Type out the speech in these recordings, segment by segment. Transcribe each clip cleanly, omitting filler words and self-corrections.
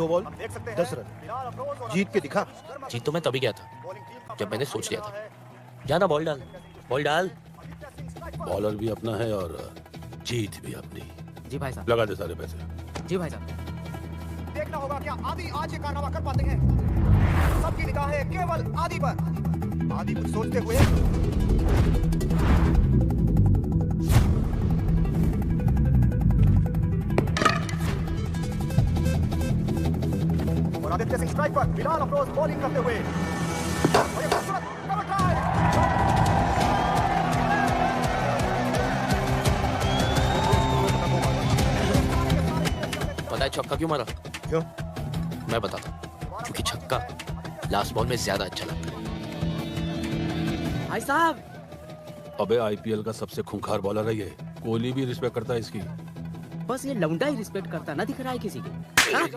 2 ball 10 run. जीत के दिखा। जीत तो मैं तभी गया था जब मैंने सोच लिया था। जाना बॉल डाल, बॉल डाल। बॉलर भी अपना है और जीत भी अपनी। जी भाई साहब। लगा दे सारे पैसे। जी भाई साहब। देखना होगा क्या आदि आज ये कारनामा कर पाते हैं। सबकी निगाहें केवल आदि पर। आदि कुछ सोचते हुए और आदित्य सिंह स्ट्राइक पर, बिलाल अफरोज बॉलिंग करते हुए और ये खूबसूरत कवर ड्राइव। पता है छक्का क्यों मारा? क्यों? मैं बताता हूं। क्योंकि छक्का लास्ट बॉल में ज्यादा अच्छा लगता है। भाई साहब। अबे आईपीएल का सबसे खूंखार बॉलर है ये। कोहली भी रिस्पेक्ट करता है इसकी। बस ये लौंडा ही रिस्पेक्ट करता ना दिख रहा है किसी को।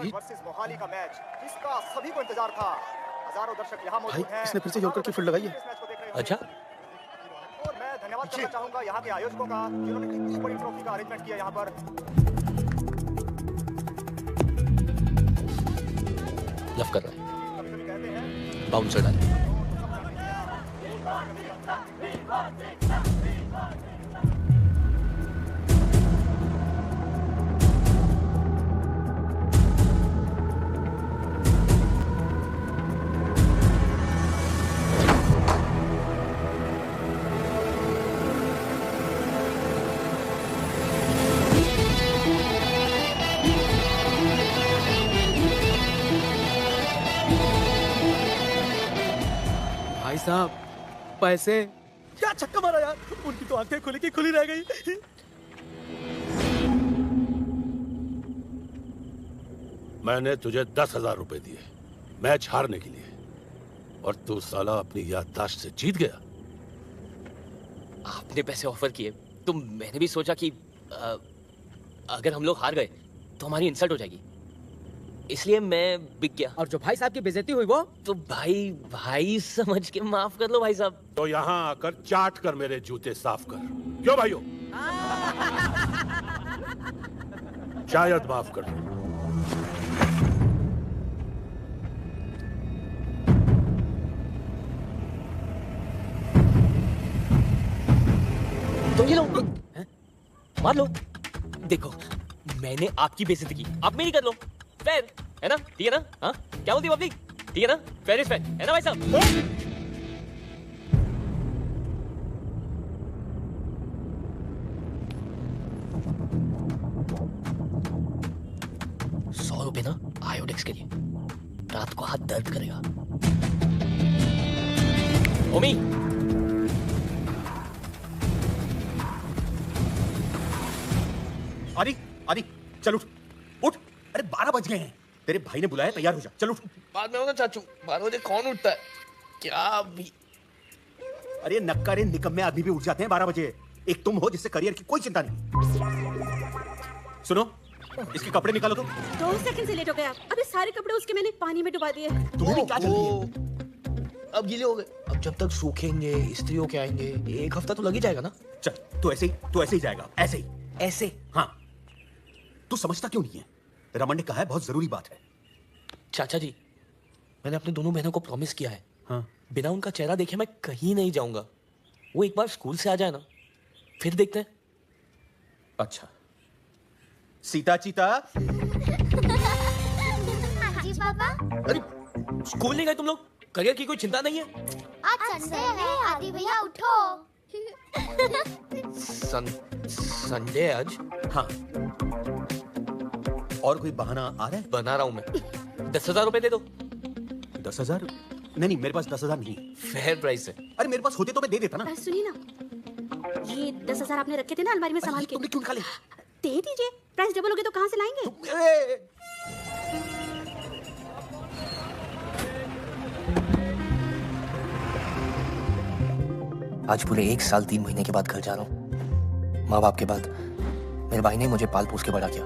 वर्सेस मोहाली का मैच जिसका सभी को इंतजार था। हजारों दर्शक यहाँ मौजूद हैं। इसने फिर से यॉर्कर की फील्ड लगाई है। अच्छा। और मैं धन्यवाद करना चाहूंगा यहाँ के आयोजकों का जिन्होंने इतनी बड़ी ट्रॉफी का अरेंजमेंट किया यहाँ पर। लव कर रहा है। बाउंसर डाल। भाई साहब पैसे। क्या छक्का मारा यार। उनकी तो आंखें खुली की खुली रह गई। मैंने तुझे 10,000 रुपए दिए मैच हारने के लिए और तू साला अपनी याददाश्त से जीत गया। आपने पैसे ऑफर किए तो मैंने भी सोचा कि अगर हम लोग हार गए तो हमारी इंसल्ट हो जाएगी, इसलिए मैं बिक गया। और जो भाई साहब की बेइज्जती हुई वो तो भाई समझ के माफ कर लो भाई साहब। तो यहाँ आकर चाट कर मेरे जूते साफ कर। क्यों भाइयों? शायद माफ कर दो। तो ये लो, मार लो। देखो मैंने आपकी बेइज्जती की, आप मेरी कर लो। फेयर है ना? ठीक है ना? हाँ क्या बोलती पब्लिक? ठीक है ना? फेयर इज फेयर है ना भाई साहब? 100 रुपए ना आयोडेक्स के लिए, रात को हाथ दर्द करेगा। ओमी आदि आदि चल उठ उठ। अरे 12 बज गए हैं। तेरे भाई ने बुलाया, तैयार हो जा। चल उठ। बाद में होगा चाचू, 12 बजे कौन उठता है? क्या भी। अरे नक्कारे निकम्मे आदमी भी उठ जाते हैं 12 बजे। एक तुम हो जिससे करियर की कोई चिंता नहीं। सुनो, इसके कपड़े निकालो। तो 2 सेकंड से लेट हो गया। अभी सारे कपड़े उसके मैंने पानी में डुबा दिए। तुम्हें भी क्या जल्दी है? अब गीले हो गए। अब जब तक सूखेंगे, इस्त्री होके आएंगे, 1 हफ्ता तो लग ही जाएगा ना। चल तू ऐसे ही जाएगा। ऐसे ही। ऐसे? हाँ। तू समझता क्यों नहीं है? रमन ने कहा है बहुत जरूरी बात है। चाचा जी, मैंने अपने दोनों बहनों को प्रॉमिस किया है। हाँ। बिना उनका चेहरा देखे मैं कहीं नहीं जाऊंगा। वो एक बार स्कूल से आ जाए ना, फिर देखते हैं। अच्छा। सीता चीता। जी पापा। अरे स्कूल नहीं गए तुम लोग? करियर की कोई चिंता नहीं है? आज संडे है आदि भैया, उठो। संडे आज? हाँ। और कोई बहाना आ रहा है? बना रहा हूं मैं। 10,000 रुपए दे दो। 10,000? नहीं, मेरे पास 10,000 नहीं। फेयर प्राइस है। अरे मेरे पास होते तो मैं दे देता ना। सुनिए ना, ये 10,000 आपने रखे थे ना अलमारी में संभाल के। तुमने क्यों निकाले? दे दीजिए। प्राइस डबल हो गया तो कहाँ से लाएंगे? आज पूरे 1 साल 3 महीने के बाद घर जा रहा हूँ। माँ बाप के बाद मेरे भाई ने मुझे पाल पोस के बड़ा किया।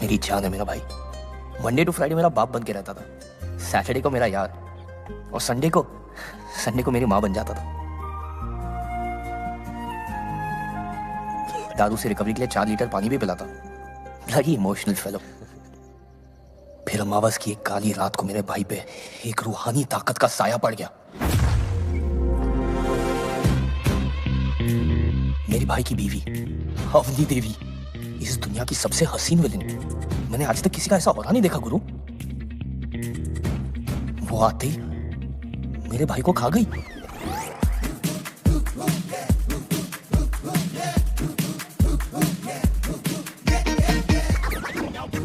मेरी जान है मेरा भाई। मंडे टू फ्राइडे मेरा बाप बन के रहता था, सैटरडे को मेरा यार, और संडे को मेरी माँ बन जाता था। दारू से रिकवरी के लिए 4 लीटर पानी भी पिलाता। लगी इमोशनल फेलो। फिर अमावस की एक काली रात को मेरे भाई पे एक रूहानी ताकत का साया पड़ गया। मेरे भाई की बीवी अवनी देवी, इस दुनिया की सबसे हसीन विलेन। मैंने आज तक किसी का ऐसा औरा नहीं देखा गुरु। वो आते ही मेरे भाई को खा गई।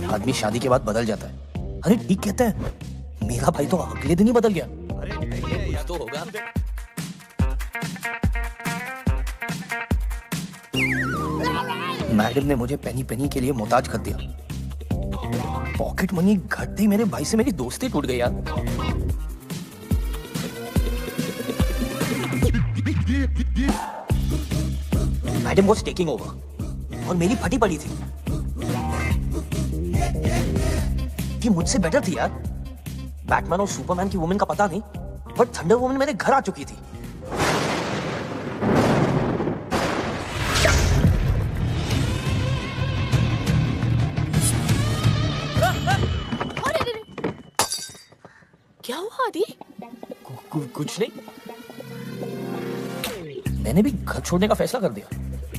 आदमी शादी के बाद बदल जाता है। अरे ठीक कहते हैं, मेरा भाई तो अगले दिन ही बदल गया। कुछ तो होगा। मैडम ने मुझे पेनी पेनी के लिए मोहताज कर दिया। पॉकेट मनी घटते ही मेरे भाई से मेरी दोस्ती टूट गई यार। मैडम वाज टेकिंग ओवर और मेरी फटी पड़ी थी। ये मुझसे बेटर थी यार। बैटमैन और सुपरमैन की वुमेन का पता नहीं, बट थंडर वुमेन मेरे घर आ चुकी थी। क्या हुआ आदि? कुछ नहीं। मैंने भी घर छोड़ने का फैसला कर दिया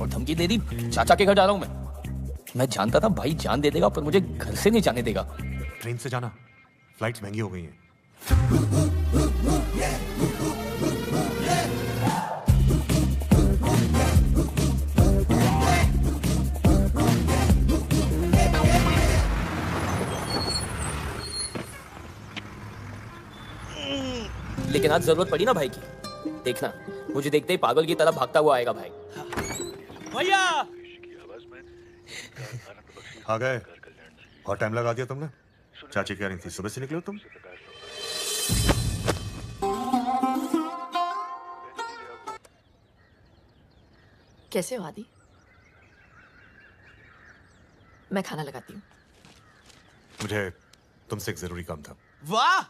और धमकी दे दी, चाचा के घर जा रहा हूं मैं जानता था भाई जान दे देगा, पर मुझे घर से नहीं जाने देगा। ट्रेन से जाना, फ्लाइट्स महंगी हो गई हैं। लेकिन आज जरूरत पड़ी ना भाई की। देखना, मुझे देखते ही पागल की तरह भागता हुआ आएगा भाई। भैया आ गए। और टाइम लगा दिया तुमने। चाची कह रही थी सुबह से निकले हो तुम। कैसे हो आदि? मैं खाना लगाती हूँ। मुझे तुमसे एक जरूरी काम था। वाह,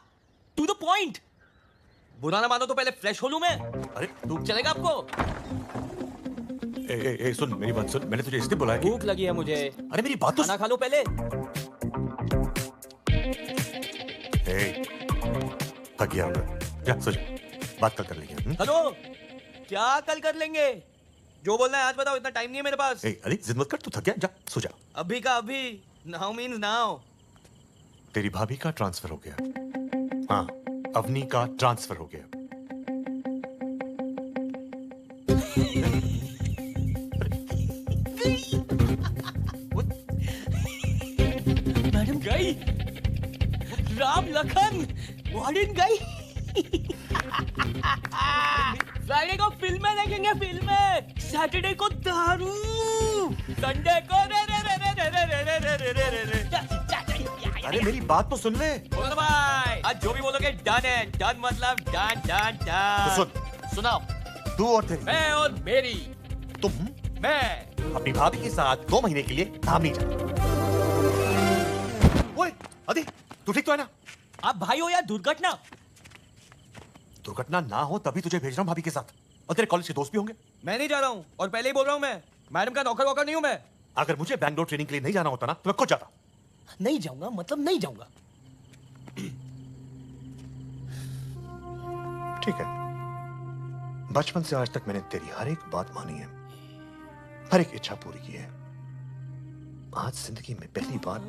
टू द पॉइंट। बुरा ना मानो तो पहले फ्रेश हो लूं मैं। अरे तू चलेगा आपको? ए, सुन मेरी बात सुन। मैंने तुझे इसलिए बुलाया कि भूख लगी है मुझे। अरे मेरी बात तो खाना खा लो पहले। थक गया होगा, जा सो जा। बात कल कर लेंगे। हेलो, क्या कल कर लेंगे? जो बोलना है आज बताओ, इतना टाइम नहीं है मेरे पास। अरे जिद मत कर, तू थक गया, जा सो जा। अभी का अभी, नाउ मींस नाउ। तेरी भाभी का ट्रांसफर हो गया। हाँ, अवनी का ट्रांसफर हो गया। मैडम गई, राम लखन वार्डन गई। फ्राइडे को फिल्में देखेंगे, फिल्में। सैटरडे को दारू, संडे को अरे मेरी बात तो सुन ले। बोलो भाई, आज जो भी बोलोगे डन है। डन मतलब डन डन तो डन। सुन, सुनाओ। तू और तेरी, मैं और मेरी, तुम मैं अपनी भाभी के साथ 2 महीने के लिए काम नहीं जाते। ओए आदि, तू ठीक तो है ना? आप भाई हो या दुर्घटना? दुर्घटना ना हो तभी तुझे भेज रहा हूँ भाभी के साथ। और तेरे कॉलेज के दोस्त भी होंगे। मैं नहीं जा रहा हूँ, और पहले ही बोल रहा हूँ, मैं मैडम का नौकर वोकर नहीं हूँ मैं। अगर मुझे बैंगलोर ट्रेनिंग के लिए नहीं जाना होता ना, तो मैं खुद जाता। नहीं जाऊंगा मतलब नहीं जाऊंगा। ठीक है, बचपन से आज तक मैंने तेरी हर एक बात मानी है, हर एक इच्छा पूरी की है। आज जिंदगी में पहली बार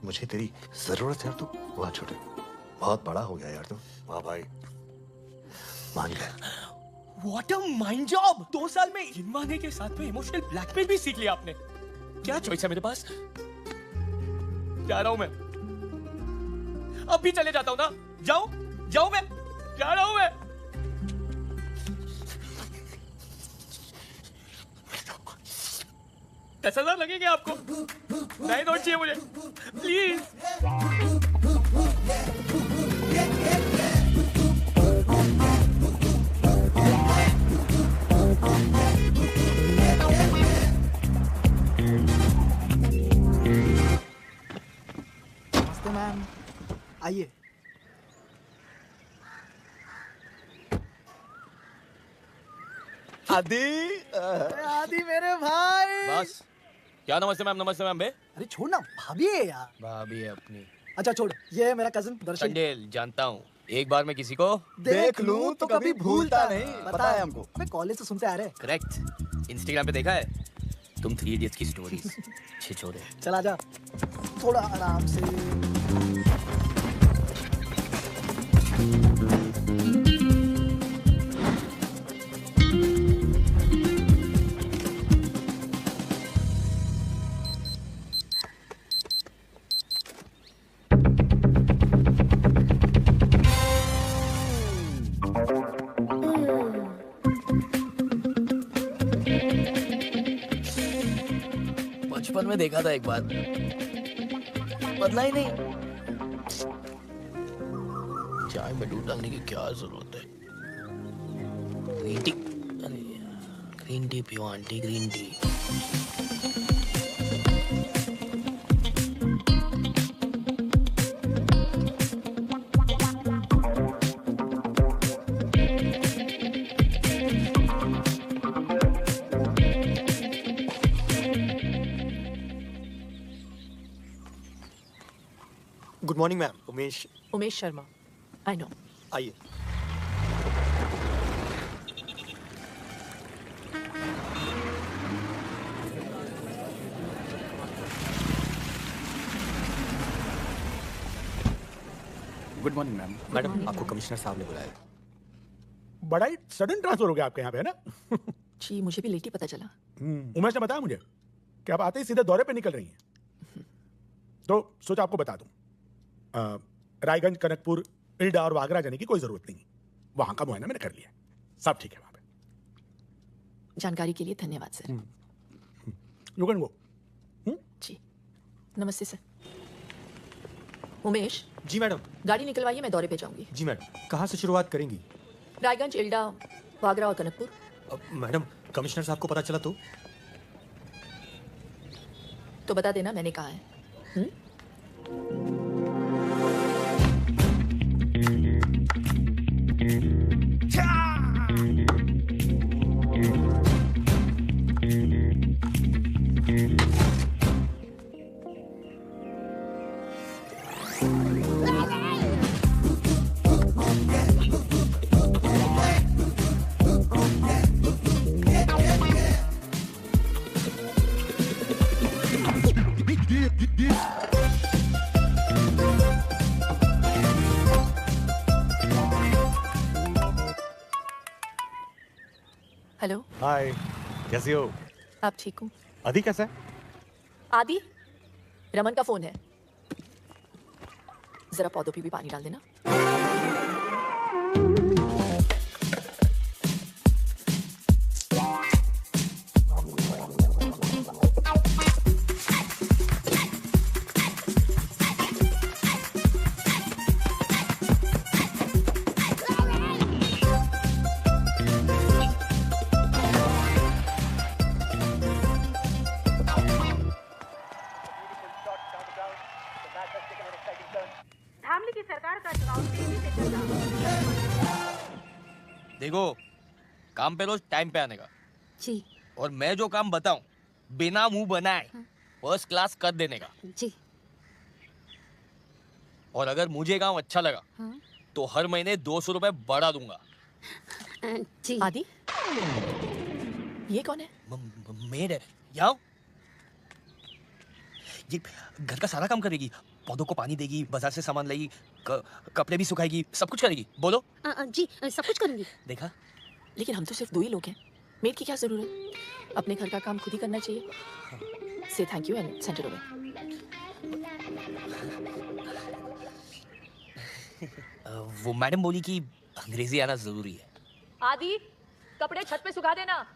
मुझे तेरी जरूरत है। तू वाह छोटे, बहुत बड़ा हो गया यार तू। वाह भाई, मान गया। What a mind job! 2 साल में हिनवाने के साथ में इमोशनल ब्लैकमेल भी सीख लिया आपने। क्या चॉइस है मेरे पास? जा रहा हूं मैं। अब भी चले जाता हूं ना। जाऊं मैं। जा रहा हूं मैं। $10,000 लगेंगे आपको। नए नोट चाहिए मुझे, प्लीज। नमस्ते मैम, आइए। आदि मेरे भाई। बस क्या नमस्ते मैम बे। अरे छोड़ ना, भाभी है यार। भाभी है अपनी। अच्छा छोड़, ये है मेरा कजन दर्शन। चंडेल जानता हूँ, एक बार मैं किसी को देख लूं तो कभी भूलता नहीं, पता है हमको। मैं कॉलेज से सुनते आ रहे। करेक्ट, इंस्टाग्राम पे देखा है तुम 3 इडियट्स की स्टोरीज। छिछोरे। चल आजा, थोड़ा आराम से। बचपन में देखा था एक बार, बदला ही नहीं। चाय में दूध डालने की क्या जरूरत है? ग्रीन टी, अरे ग्रीन टी पियो aunty, green tea. Good morning ma'am, Umesh. Umesh Sharma, I know. आइए। Good morning ma'am. मैडम, आपको कमिश्नर साहब ने बुलाया। बड़ा ही सडन ट्रांसफर हो गया आपके यहाँ पे, है ना? जी मुझे भी लेट ही पता चला। उमेश ने बताया मुझे कि आप आते ही सीधे दौरे पे निकल रही हैं, तो सोचा आपको बता दूं। रायगंज, कनकपुर, इल्डा और वागरा जाने की कोई जरूरत नहीं। वहां का मुआयना मैंने कर लिया, सब ठीक है वहां पे। जानकारी के लिए धन्यवाद सर। You can go. जी नमस्ते सर। उमेश। जी मैडम। गाड़ी निकलवाइए, मैं दौरे पे जाऊंगी। जी मैडम। कहाँ से शुरुआत करेंगी? रायगंज, इल्डा, वागरा और कनकपुर। मैडम, कमिश्नर साहब को पता चला तो बता देना मैंने कहा है। हेलो। हाय, कैसी हो? आप ठीक हो? आदि कैसा है? आदि, रमन का फोन है, जरा पौधों पे भी पानी डाल देना। देखो, काम पे रोज टाइम पे आने का। जी। और मैं जो काम बताऊं बिना मुंह बनाए फर्स्ट क्लास कर देने का। जी। और अगर मुझे काम अच्छा लगा तो हर महीने 200 रुपए बढ़ा दूंगा। जी। आदि, ये कौन है? मेड है। याओ, ये घर का सारा काम करेगी, पौधों को पानी देगी, बाजार से सामान लाएगी, कपड़े भी सुखाएगी, सब कुछ करेगी। बोलो। जी सब कुछ करूंगी। देखा? लेकिन हम तो सिर्फ 2 ही लोग हैं, मेड की क्या जरूरत? अपने घर का काम खुद ही करना चाहिए। से thank you and send it over. वो मैडम बोली कि अंग्रेजी आना जरूरी है। आदि, कपड़े छत पे सुखा देना।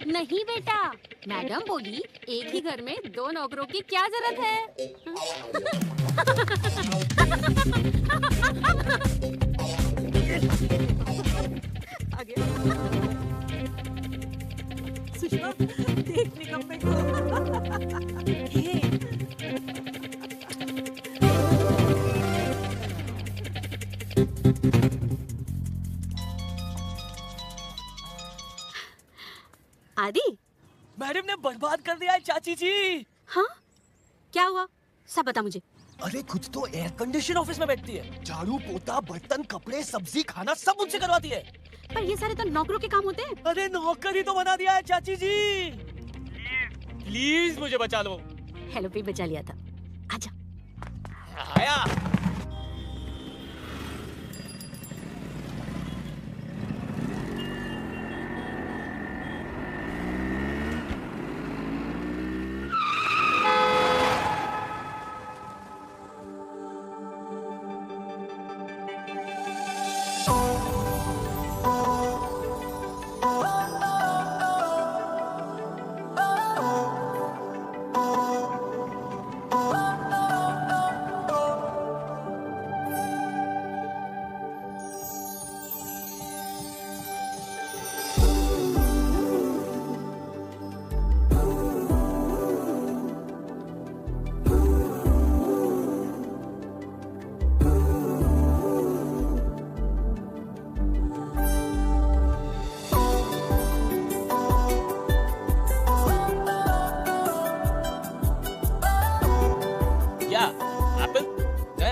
नहीं बेटा, मैडम बोली एक ही घर में 2 नौकरों की क्या जरूरत है। सुषमा, देख निकम्मे को। आदि मैडम ने बर्बाद कर दिया है चाची जी। हाँ क्या हुआ सब बता मुझे। अरे खुद तो एयर कंडीशन ऑफिस में बैठती है, झाड़ू पोता बर्तन कपड़े सब्जी खाना सब मुझसे करवाती है। पर ये सारे तो नौकरों के काम होते हैं। अरे नौकर ही तो बना दिया है चाची जी। प्लीज मुझे बचा लो। हेलो पे बचा लिया था। आजा। आया।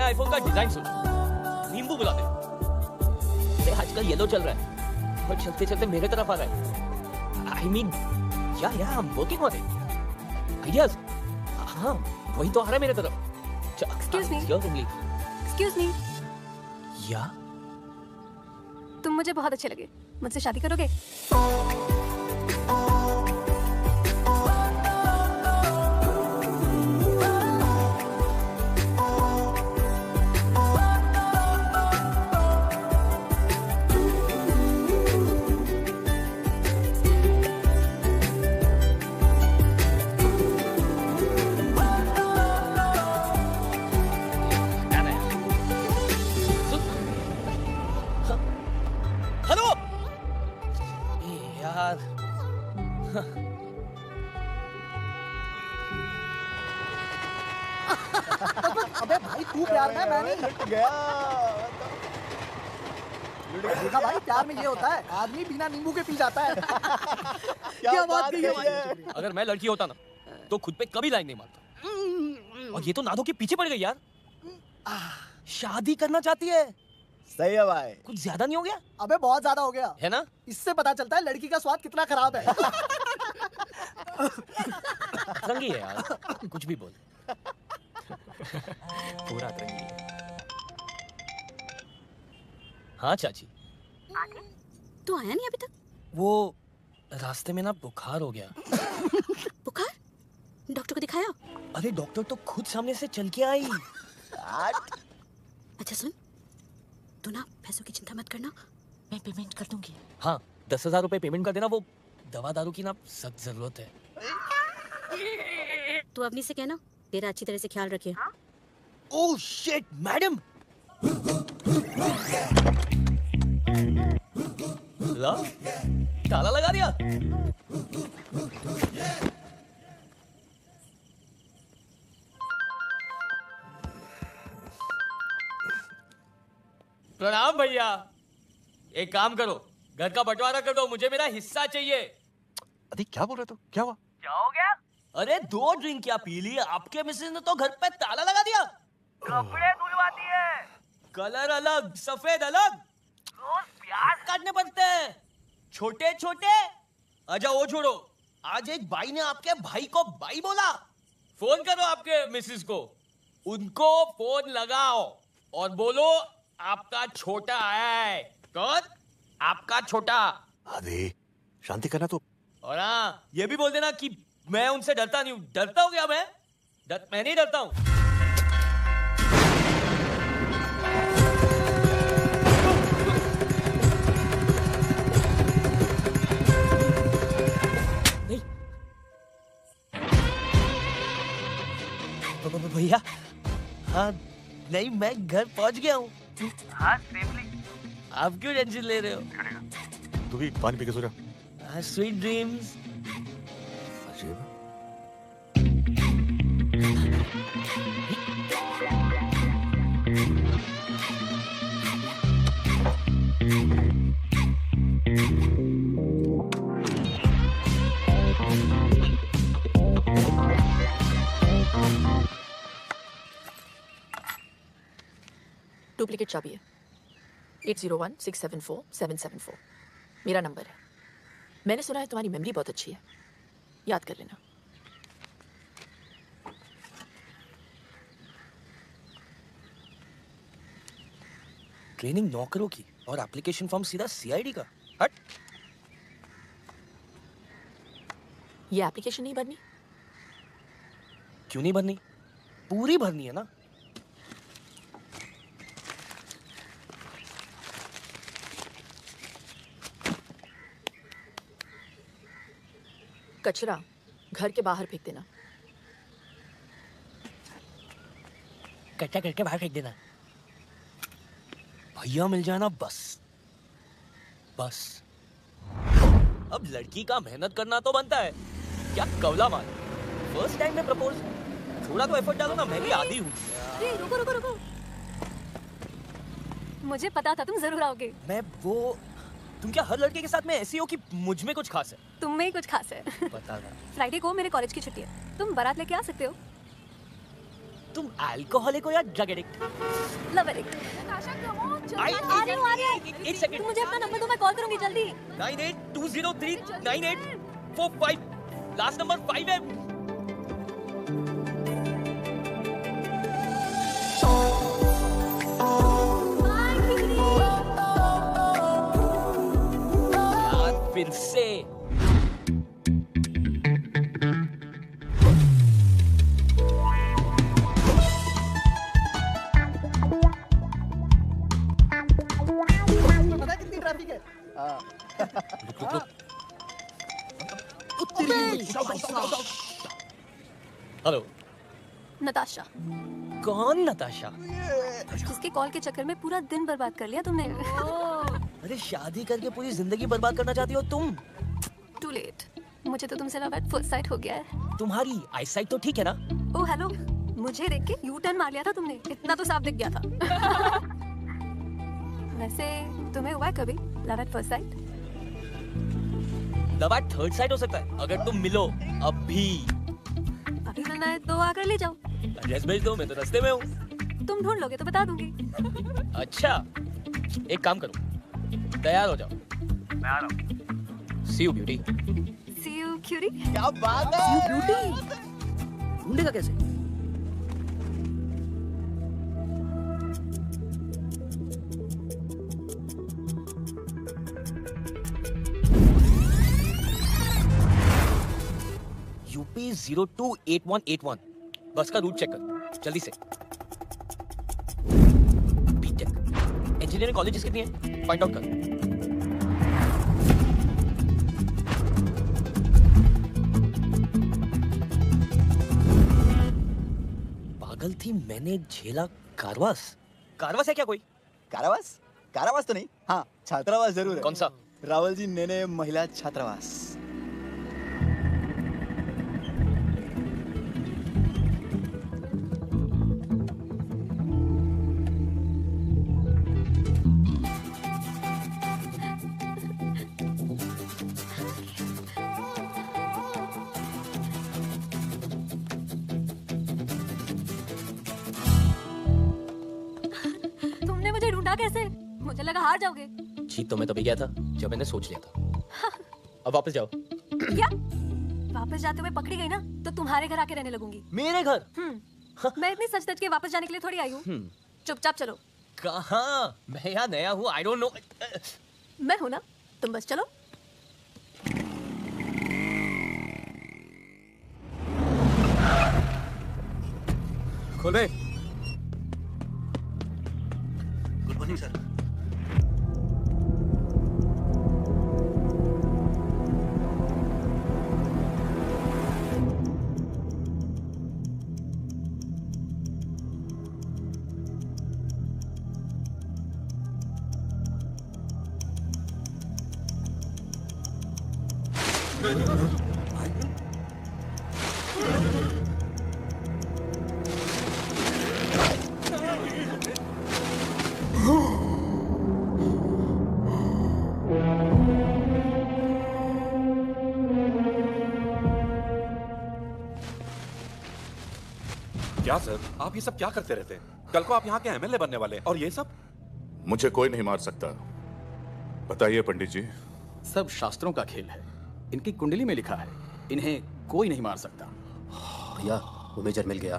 आईफोन का डिजाइन सुनो, नींबू बुलाते। अरे आजकल येलो चल रहा है और चलते चलते मेरे तरफ आ रहा है। आई मीन या I am working on it. Ideas हाँ वही तो आ रहा है मेरे तरफ। Excuse me. Excuse me. या तुम मुझे बहुत अच्छे लगे, मुझसे शादी करोगे? अबे भाई तू प्यार में, मैं नहीं। गया देखा भाई प्यार में ये होता है, आदमी बिना नींबू के पी जाता है। क्या बात कही है। अगर मैं लड़की होता ना तो खुद पे कभी लाइन नहीं मारता। और ये तो नादों के पीछे पड़ गई यार। शादी करना चाहती है। सही है भाई। कुछ ज्यादा नहीं हो गया? अबे बहुत ज्यादा हो गया है ना? इससे पता चलता है लड़की का स्वाद कितना खराब है। रंगी है यार, कुछ भी बोल। पूरा रंगी है। हाँ चाची। तू आया नहीं अभी तक? वो रास्ते में ना बुखार हो गया। बुखार? डॉक्टर को दिखाया? अरे डॉक्टर तो खुद सामने से चल के आई। अच्छा सुन, तू ना पैसों की चिंता मत करना, मैं पेमेंट कर दूंगी। हाँ 10,000 रुपए पेमेंट कर देना, वो दवा दारू की ना सख्त जरूरत है। तू अवनी से कहना तेरा अच्छी तरह से ख्याल रखे। Oh shit madam. ला ताला लगा दिया। प्रणाम भैया। एक काम करो, घर का बंटवारा कर दो, मुझे मेरा हिस्सा चाहिए। अरे क्या बोल रहे हो? क्या हुआ? क्या हो गया? अरे 2 ड्रिंक क्या पी ली, आपके मिसेज ने तो घर पे ताला लगा दिया। कपड़े धुलवाती है, कलर अलग सफेद अलग, रोज प्याज काटने पड़ते हैं छोटे छोटे। अच्छा वो छोड़ो, आज एक भाई ने आपके भाई को भाई बोला। फोन करो आपके मिसेज को, उनको फोन लगाओ और बोलो आपका छोटा आया है। कौन? आपका छोटा। अरे शांति करना तो। और हाँ ये भी बोल देना कि मैं उनसे डरता नहीं हूँ। डरता हूँ क्या मैं? मैं नहीं डरता हूँ। भैया हाँ नहीं मैं घर पहुंच गया हूँ। हाँ सेफली। आप क्यों टेंशन ले रहे हो? तू भी पानी पी के सो जा। Sweet dreams. डुप्लीकेट चाबी है। 8016747774 मेरा नंबर है। मैंने सुना है तुम्हारी मेमोरी बहुत अच्छी है, याद कर लेना। ट्रेनिंग नौकरों की और एप्लीकेशन फॉर्म सीधा सीआईडी का। हट। ये एप्लीकेशन नहीं भरनी? क्यों नहीं भरनी? पूरी भरनी है ना। कचरा घर के बाहर फेंक देना। कच्चा करके बाहर फेंक देना। भैया मिल जाए ना बस बस। अब लड़की का मेहनत करना तो बनता है, क्या कवला मार। फर्स्ट टाइम में प्रपोज, थोड़ा तो एफर्ट डालो ना। मैं भी आदी हूँ। रुको रुको रुको, मुझे पता था तुम जरूर आओगे। मैं वो, तुम क्या हर लड़के के साथ में ऐसी हो कि मुझ में कुछ खास है? तुम में ही कुछ खास है। पता था। फ्राइडे को मेरे कॉलेज की छुट्टी है, तुम बारात लेके आ सकते हो। तुम अल्कोहलिक हो या ड्रग एडिक्ट? Love addict. आ रही हूँ। एक सेकंड। तुम मुझे अपना नंबर दो, मैं कॉल करूंगी जल्दी। 9820398445 लास्ट नंबर 5 है। यार फिर से पता है कितनी ट्रैफिक है? हेलो। नताशा। कौन नताशा? जिसके कॉल के चक्कर में पूरा दिन बर्बाद कर लिया तुमने। अरे शादी करके पूरी जिंदगी बर्बाद करना चाहती हो तुम? टू लेट, मुझे तो तुमसे लव एट फर्स्ट साइट हो गया है। तुम्हारी आईसाइट तो ठीक है ना? ओ हेलो, मुझे देख के यू टर्न मार लिया था तुमने, इतना तो साफ दिख गया था। वैसे तुम्हें हुआ है कभी love at first sight? Love at third site हो सकता है अगर तुम मिलो अभी। अभी मिलना है तो आकर ले जाओ। एड्रेस भेज दो, मैं तो रास्ते में हूँ। तुम ढूंढ लोगे तो बता दूंगी। अच्छा, एक काम करो, तैयार हो जाओ, मैं आ रहा हूँ। See you beauty. See you Curie. क्या बात है? सी यू ब्यूटी। ढूंढेगा कैसे? यूपी 028181। बस का रूट चेक कर जल्दी से। बीटेक इंजीनियरिंग कॉलेजेस कितनी है फाइंड आउट कर। पागल थी मैंने झेला कारवास। कारवास है क्या कोई? कारावास? कारावास तो नहीं, हाँ छात्रावास जरूर है। कौन सा? रावल जी नेने महिला छात्रावास। तुमने मुझे ढूंढा कैसे? मुझे लगा हार जाओगे। जीत तो मैं तभी गया था जब मैंने सोच लिया था। अब वापस जाओ। क्या? वापस जाते हुए पकड़ी गई ना तो तुम्हारे घर आके रहने लगूंगी। मेरे घर? मैं इतनी सच सच के वापस जाने के लिए थोड़ी आई हूँ। चुपचाप चलो। कहाँ? मैं यहाँ नया हूँ, आई डोंट नो। मैं हूँ ना, तुम बस चलो। खोल बे। Good morning sir. क्या सर, आप ये सब क्या करते रहते हैं? कल को आप यहाँ के एमएलए बनने वाले हैं और ये सब। मुझे कोई नहीं मार सकता। बताइए पंडित जी। सब शास्त्रों का खेल है। इनकी कुंडली में लिखा है, इन्हें कोई नहीं मार सकता। भैया वो मेजर मिल गया।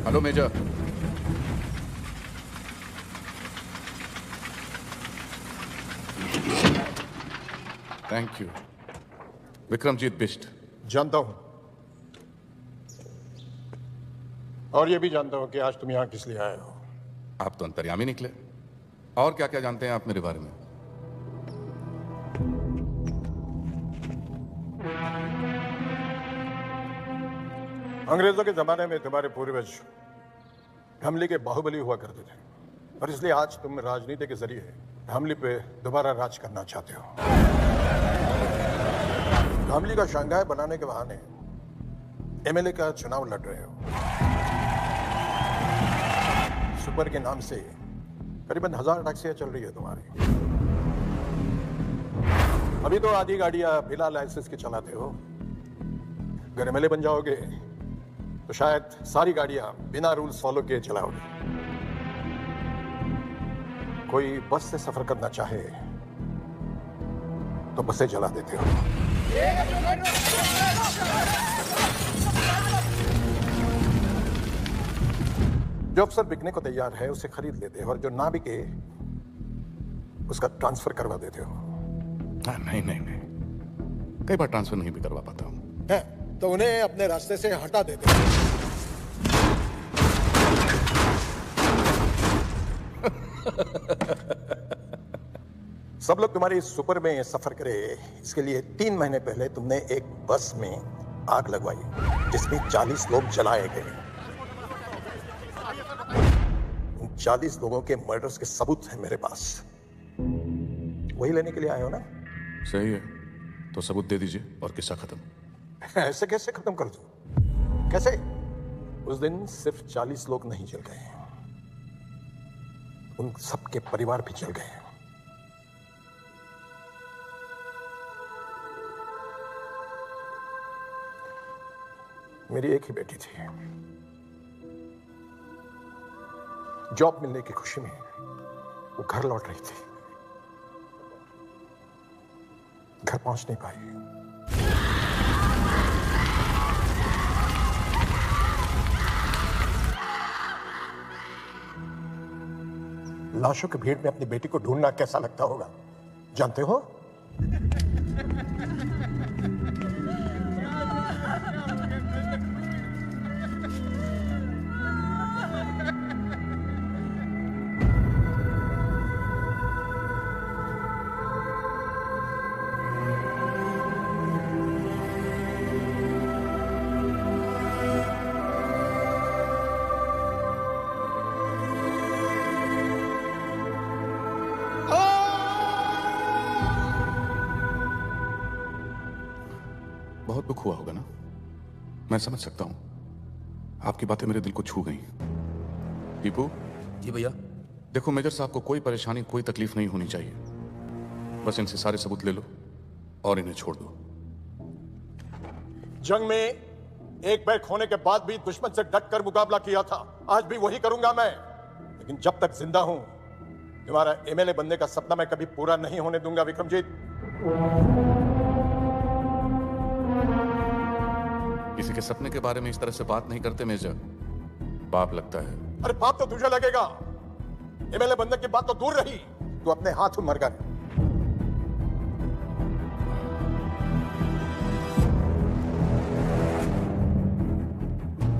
Hello major. Thank you. Vikramjit Bisht. जानता हूं, और ये भी जानता हूं कि आज तुम यहां किस लिए आए हो। आप तो अंतर्यामी निकले। और क्या क्या जानते हैं आप मेरे बारे में? अंग्रेजों के जमाने में तुम्हारे पूर्वज हमली के बाहुबली हुआ करते थे, और इसलिए आज तुम राजनीति के जरिए हमली पे दोबारा राज करना चाहते हो। हमली का शंघाई बनाने के बहाने एमएलए का चुनाव लड़ रहे हो। सुपर के नाम से करीबन 1000 टैक्सियां चल रही है तुम्हारी। अभी तो आधी गाड़ियां बिना लाइसेंस के चलाते हो। अगर एमएलए बन जाओगे तो शायद सारी गाड़ियां बिना रूल्स फॉलो किए चलाओगे। कोई बस से सफर करना चाहे तो बसें चला देते हो। जो अफसर बिकने को तैयार है उसे खरीद लेते हो, और जो ना बिके उसका ट्रांसफर करवा देते हो। नहीं नहीं नहीं, कई बार ट्रांसफर नहीं भी करवा पाता हूं। है तो उन्हें अपने रास्ते से हटा देते हो। सब लोग तुम्हारी सुपर में सफर करे, इसके लिए 3 महीने पहले तुमने एक बस में आग लगवाई जिसमें 40 लोग जलाए गए। उन 40 लोगों के मर्डर्स के सबूत हैं मेरे पास। वही लेने के लिए आए हो ना? सही है, तो सबूत दे दीजिए और किस्सा खत्म। ऐसे कैसे खत्म कर दूं? कैसे? उस दिन सिर्फ 40 लोग नहीं जल गए, उन सबके परिवार भी जल गए। मेरी एक ही बेटी थी। जॉब मिलने की खुशी में वो घर लौट रही थी, घर पहुंच नहीं पाई। लाशों की भीड़ में अपनी बेटी को ढूंढना कैसा लगता होगा, जानते हो? बहुत दुख हुआ होगा ना? मैं समझ सकता हूं। आपकी बातें मेरे दिल को छू गई। दीपू। जी भैया। देखो मेजर साहब को कोई परेशानी, कोई तकलीफ नहीं होनी चाहिए। बस इनसे सारे सबूत ले लो और इन्हें छोड़ दो। जंग में एक बैग खोने के बाद भी दुश्मन से डट कर मुकाबला किया था, आज भी वही करूंगा मैं। लेकिन जब तक जिंदा हूं तुम्हारा एमएलए बनने का सपना मैं कभी पूरा नहीं होने दूंगा विक्रमजीत। किसी के सपने के बारे में इस तरह से बात नहीं करते मेजर, पाप लगता है। अरे पाप तो तुझे लगेगा। एमएलए बनने की बात तो दूर रही, तू अपने हाथ मर गया।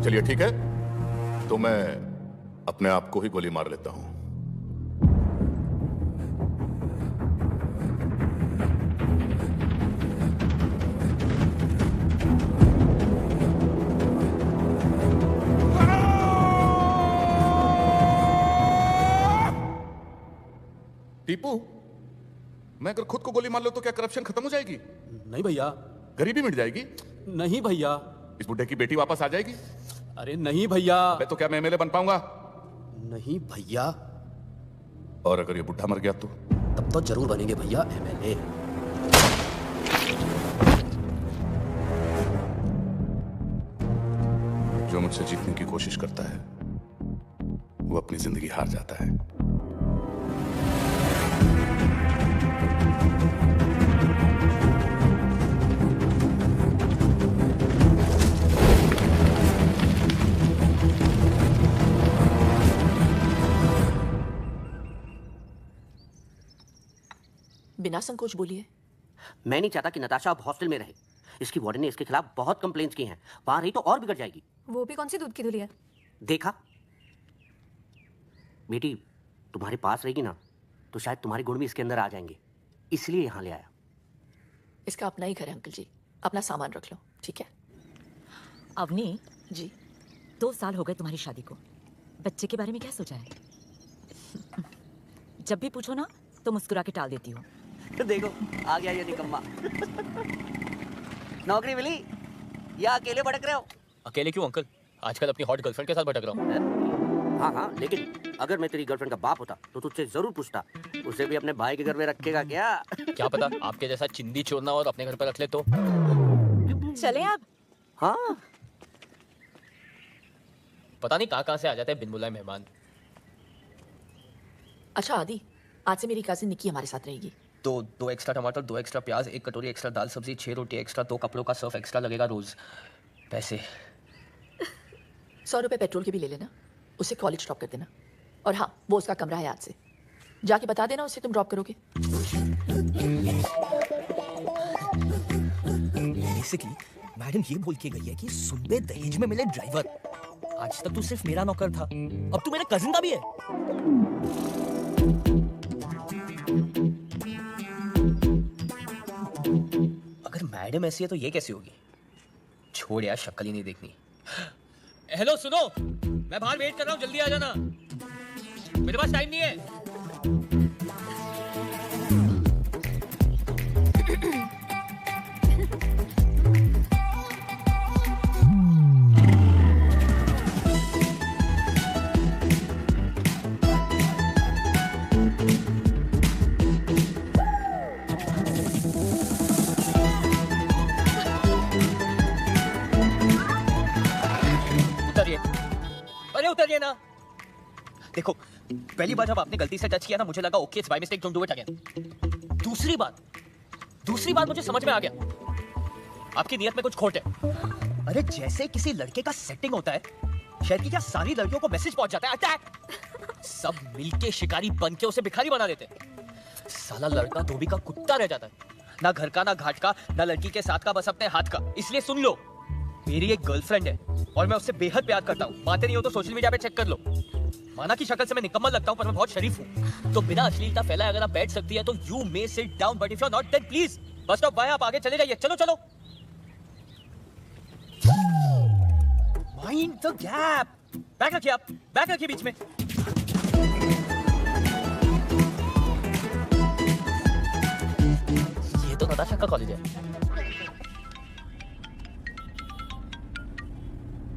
चलिए ठीक है, तो मैं अपने आप को ही गोली मार लेता हूं। टीपू, मैं अगर खुद को गोली मार लो तो क्या करप्शन खत्म हो जाएगी? नहीं भैया। गरीबी मिट जाएगी? नहीं भैया। इस बुढ़े की बेटी वापस आ जाएगी? अरे नहीं भैया। मैं तो क्या मैं एमएलए बन पाऊंगा? नहीं भैया। और अगर ये बुढ़ा मर गया तो? तब तो जरूर बनेंगे भैया एमएलए। जो मुझसे जीतने की कोशिश करता है वो अपनी जिंदगी हार जाता है। बिना संकोच बोलिए। मैं नहीं चाहता कि नताशा अब हॉस्टल में रहे। इसकी वार्डन ने इसके खिलाफ बहुत कंप्लेंट्स की हैं। वहां रही तो और बिगड़ जाएगी। वो भी कौन सी दूध की धुली है? देखा बेटी, तुम्हारे पास रहेगी ना तो शायद तुम्हारे गुण भी इसके अंदर आ जाएंगे, इसलिए यहां ले आया। इसका अपना ही घर है अंकल जी, अपना सामान रख लो, ठीक है? अवनी जी, 2 साल हो गए तुम्हारी शादी को, बच्चे के बारे में क्या सोचा है? जब भी पूछो ना तो मुस्कुरा के टाल देती हो। देखो आ गया ये निकम्मा। नौकरी मिली या अकेले भटक रहे हो? अकेले क्यों अंकल, आजकल अपनी हॉट गर्लफ्रेंड के साथ भटक रहा हूँ। हाँ, लेकिन अगर मैं तेरी गर्लफ्रेंड का बाप होता तो तुझसे जरूर पूछता, उसे भी अपने भाई के घर में रखेगा क्या? क्या पता आपके जैसा चिंदी चोरना और अपने घर पर रख ले तो। चले आप? हाँ, पता नहीं कहाँ से आ जाते हैं बिन बुलाए मेहमान। अच्छा आदि, आज से मेरी कजिन निक्की हमारे साथ रहेगी। तो 2 एक्स्ट्रा टमाटर, 2 एक्स्ट्रा प्याज, 1 कटोरी एक्स्ट्रा दाल सब्जी, 6 रोटी एक्स्ट्रा, 2 कपड़ों का सर्फ एक्स्ट्रा लगेगा रोज। पैसे 100 रुपए पेट्रोल के भी ले लेना, उसे कॉलेज ड्रॉप कर देना। और हाँ, वो उसका कमरा है आज से, जाके बता देना उसे तुम ड्रॉप करोगे। बेसिकली मैडम ये बोल के गई है कि सुबह दहेज में मिले ड्राइवर। आज तक तू सिर्फ मेरा नौकर था, अब तू मेरे कजिन का भी है। अगर मैडम ऐसी है तो ये कैसी होगी? छोड़ यार, शक्ल ही नहीं देखनी। हेलो सुनो, मैं बाहर वेट कर रहा हूँ, जल्दी आ जाना, मेरे पास टाइम नहीं है। उतरिए ना। देखो, पहली बार जब आपने गलती से टच किया ना, मुझे लगा okay it's by mistake, don't do it again. दूसरी बात मुझे समझ में आ गया, आपकी नियत में कुछ खोट है। अरे जैसे किसी लड़के का सेटिंग होता है, शहर की क्या सारी लड़कियों को मैसेज पहुंच जाता है अटैक। सब मिलके शिकारी बन के उसे भिखारी बना देते। साला लड़का धोबी का कुत्ता रह जाता है, ना घर का, ना घाट का, ना लड़की के साथ का, बस अपने हाथ का। इसलिए सुन लो, मेरी एक गर्लफ्रेंड है और मैं उससे बेहद प्यार करता हूँ। मानते नहीं हो तो सोशल मीडिया पे चेक कर लो। माना की शक्ल से मैं निकम्मा लगता हूँ पर मैं बहुत शरीफ हूँ। तो बिना अश्लीलता फैलाए अगर आप बैठ सकती है तो you may sit down, but if you are not then please बस स्टॉप बाय, आप आगे चले जाइए। चलो चलो। Mind the gap. बैक रखिए, आप बैक रखिए बीच में। ये तो नताशा का कॉलेज है।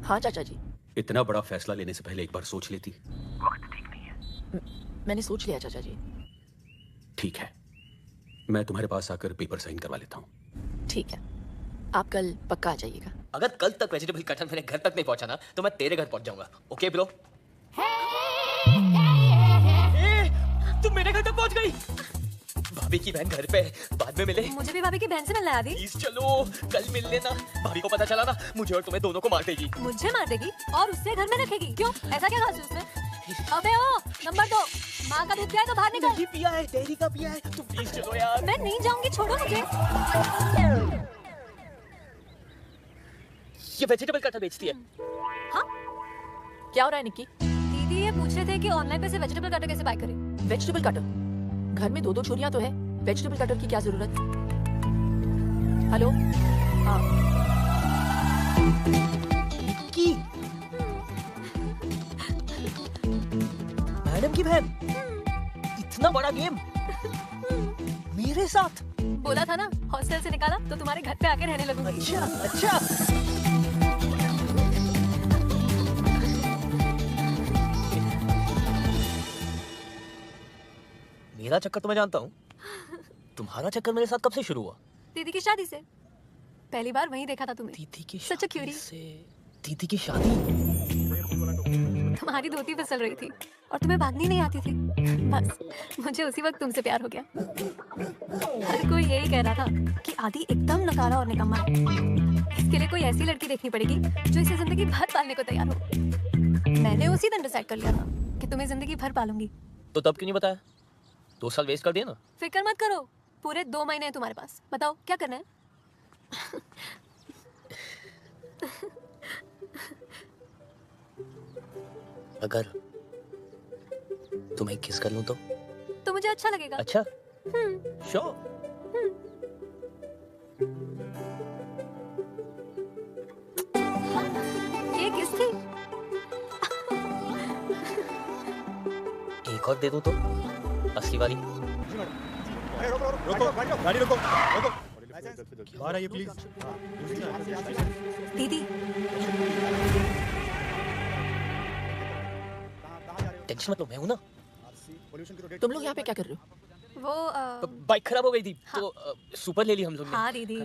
हाँ चाचा जी। इतना बड़ा फैसला लेने से पहले एक बार सोच लेती। वक्त ठीक नहीं है। मैंने सोच लिया चाचा जी। ठीक है, मैं तुम्हारे पास आकर पेपर साइन करवा लेता हूँ। ठीक है, आप कल पक्का आ जाइएगा। अगर कल तक वेजिटेबल कटहल मेरे घर तक नहीं पहुंचा ना तो मैं तेरे घर पहुंच जाऊंगा। Okay bro? तुम मेरे घर तक पहुंच गई। भाभी की बहन घर पे, बाद में मिले। मुझे भी भाभी की बहन से मिलना है आदि। प्लीज चलो, कल मिल लेना। भाभी को पता चला ना, मुझे और तुम्हें दोनों को मार देगी। मुझे मार देगी और उससे घर में रखेगी? क्यों, ऐसा क्या खास है उसमें? अबे ओ, नंबर 2, माँ का दूध पिया है तो बाहर निकल। नहीं पिया है, डेयरी का पिया है। तुम प्लीज चलो यार। मैं नहीं जाऊंगी, छोड़ो मुझे। ये वेजिटेबल कटर बेचती है। हाँ? क्या हो रहा है निक्की? दीदी ये पूछ रहे थे कि ऑनलाइन पे से वेजिटेबल कटर कैसे बाय करें। Vegetable cutter? घर में 2-2 छोरियां तो है, वेजिटेबल कटर की क्या जरूरत? हेलो? हाँ। निक्की, मैडम की बहन, इतना बड़ा गेम मेरे साथ। बोला था ना, हॉस्टल से निकाला तो तुम्हारे घर पे आके रहने लगूंगी। अच्छा अच्छा। मेरा चक्कर तो मैं जानता हूँ, तुम्हारा चक्कर मेरे साथ कब से शुरू हुआ? दीदी की शादी से। पहली बार वहीं देखा था तुम्हें। दीदी की सच अ क्यूरी। दीदी की शादी? तुम्हारी धोती फिसल रही थी और तुम्हें भागनी नहीं आती थी। बस मुझे उसी वक्त तुमसे प्यार हो गया। हर कोई यही कह रहा था कि आदि एकदम नकारा और निकम्मा है। इसके लिए कोई ऐसी लड़की देखनी पड़ेगी जो इसे जिंदगी भर पालने को तैयार हो। मैंने उसी दिन डिसाइड कर लिया था कि तुम्हें जिंदगी भर पालूंगी। तो तब क्यों नहीं बताया? 2 साल वेस्ट कर दिया ना। फिक्र मत करो, पूरे 2 महीने हैं तुम्हारे पास। बताओ क्या करना है? अगर तुम्हें किस कर लूं तो मुझे अच्छा लगेगा। अच्छा, श्योर। ये किस थी? एक और दे दूं तो? असली वाली। रोको गाड़ी रोको रोको। बाहर आइए प्लीज। दीदी टेंशन मत लो, मैं हूं ना। तुम लोग यहाँ पे क्या कर रहे हो? वो बाइक खराब हो गई थी तो सुपर ले ली हम लोग ने। हाँ दीदी,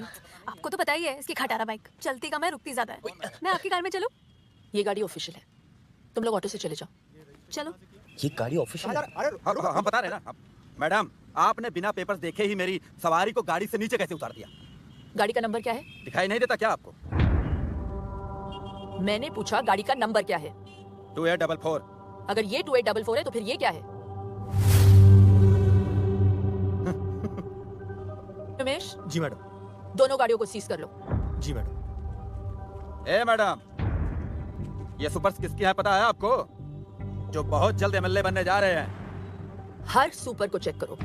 आपको तो पता ही है इसकी खटारा बाइक चलती कम है रुकती ज्यादा है। मैं आपकी कार में चलूं? ये गाड़ी ऑफिशियल है, तुम लोग ऑटो से चले जाओ। चलो। ये गाड़ी ऑफिशियल है? हम बता रहे हैं ना मैडम, आपने बिना पेपर्स देखे ही मेरी सवारी को गाड़ी से नीचे कैसे उतार दिया? गाड़ी का नंबर क्या है? दिखाई नहीं देता क्या आपको? मैंने पूछा गाड़ी का नंबर क्या है? 2844। अगर ये 2844 है तो फिर ये क्या है? रमेश। जी मैडम। दोनों गाड़ियों को सीज कर लो। जी मैडम। ए मैडम, ये सुपर्स किसकी है पता है आपको? जो बहुत जल्द एमएलए बनने जा रहे हैं। हर सुपर को चेक करो।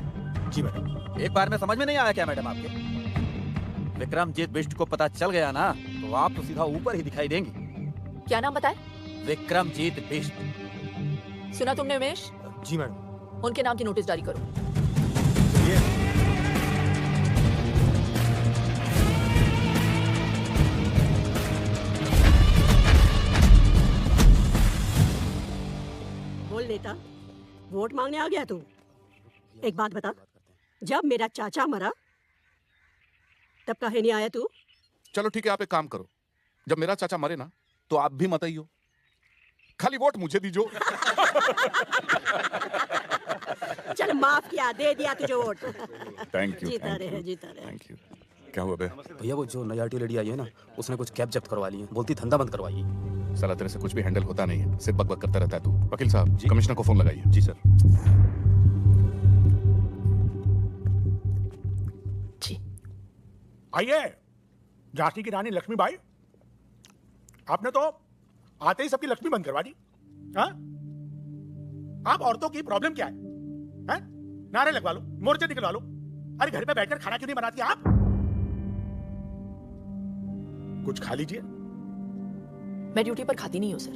जी मैडम। एक बार में समझ में नहीं आया क्या मैडम आपके? विक्रमजीत बिष्ट को पता चल गया ना तो आप तो सीधा ऊपर ही दिखाई देंगी। क्या नाम बताए? विक्रमजीत बिष्ट। सुना तुमने उमेश? जी मैडम। उनके नाम की नोटिस जारी करो। बोल नेता, वोट मांगने आ गया तू? एक बात बता, जब मेरा चाचा मरा तब काहे नहीं आया तू? चलो ठीक है, आप एक काम करो, जब मेरा चाचा मरे ना तो आप भी मत आइयो, खाली वोट मुझे दीजो। चल माफ किया, दे दिया तुझे वोट। Thank you. जीता रहे, जीता रहे। Thank you. क्या हुआ बे? भैया वो जो नई आरटी लेडी आई है ना, उसने कुछ कैब जब्त करवा ली है, बोलती धंधा बंद करवाइए। साला तेरे से कुछ भी हैंडल होता नहीं है, सिर्फ बकबक करता रहता है तू। वकील साहब, कमिश्नर को फोन लगाइए। जी सर। जी। आइए, झांसी की रानी लक्ष्मीबाई, आपने तो आते ही सबकी लक्ष्मी बंद करवा दी। हाँ? आप औरतों की प्रॉब्लम क्या है? हैं? नारे लगवा लो, मोर्चे निकलवा लो। अरे घर पे बैठकर खाना क्यों नहीं बनाती आप? कुछ खा लीजिए। मैं ड्यूटी पर खाती नहीं हूँ सर।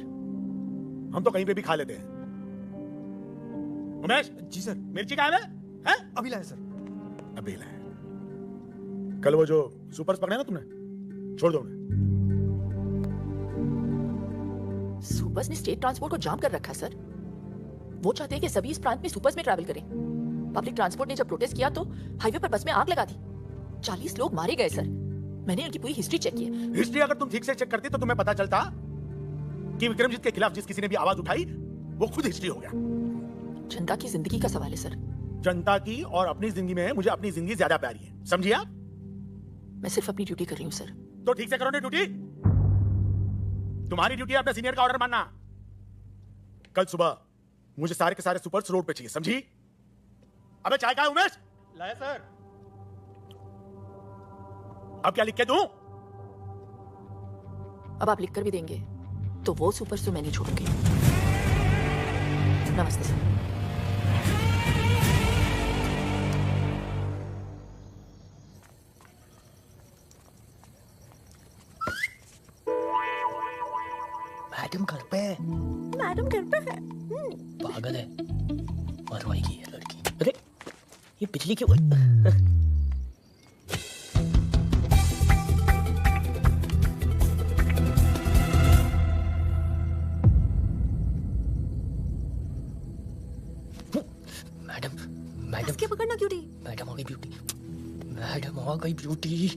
हम तो कहीं पे भी खा लेते हैं। उमेश। जी सर। मिर्ची कहाँ है? हैं? अभी लाए सर। अभी लाए। कल वो जो सुपर्स पकड़े ना तुमने, छोड़ दो उन्हें। सुपर्स ने स्टेट ट्रांसपोर्ट को जाम कर रखा है सर। वो चाहते हैं कि सभी इस प्रांत में सुपर्स में ट्रैवल करें। पब्लिक ट्रांसपोर्ट ने जब प्रोटेस्ट किया तो हाईवे पर बस में आग लगा दी। 40 लोग मारे गए सर। मैंने उनकी पूरी हिस्ट्री चेक की है। हिस्ट्री अगर तुम ठीक से चेक करती तो तुम्हें पता चलता कि विक्रमजीत के खिलाफ जिस किसी ने भी आवाज उठाई वो खुद हिस्ट्री हो गया। जनता की जिंदगी का सवाल है सर। जनता की और अपनी जिंदगी में मुझे अपनी जिंदगी ज्यादा प्यारी है, समझिए आप? मैं सिर्फ अपनी ड्यूटी कर रही हूँ सर। तो ठीक से करो ना ड्यूटी। तुम्हारी ड्यूटी है अपने सीनियर का ऑर्डर मानना। कल सुबह मुझे सारे के सारे सुपर्स रोड पे चाहिए, समझी? अबे चाय का है उमेश? लाया सर। अब क्या लिख के दूं? अब आप लिख कर भी देंगे तो वो सुपर्स तो मैं नहीं छोड़ूंगी। नमस्ते सर। मैडम घर पे है। मैडम घर पे है। पागल है, मरवाएगी ये लड़की। अरे ये बिजली क्यों? मैडम इसके पकड़ना क्यों नहीं? मैडम आ गई ब्यूटी, मैडम आ गई ब्यूटी।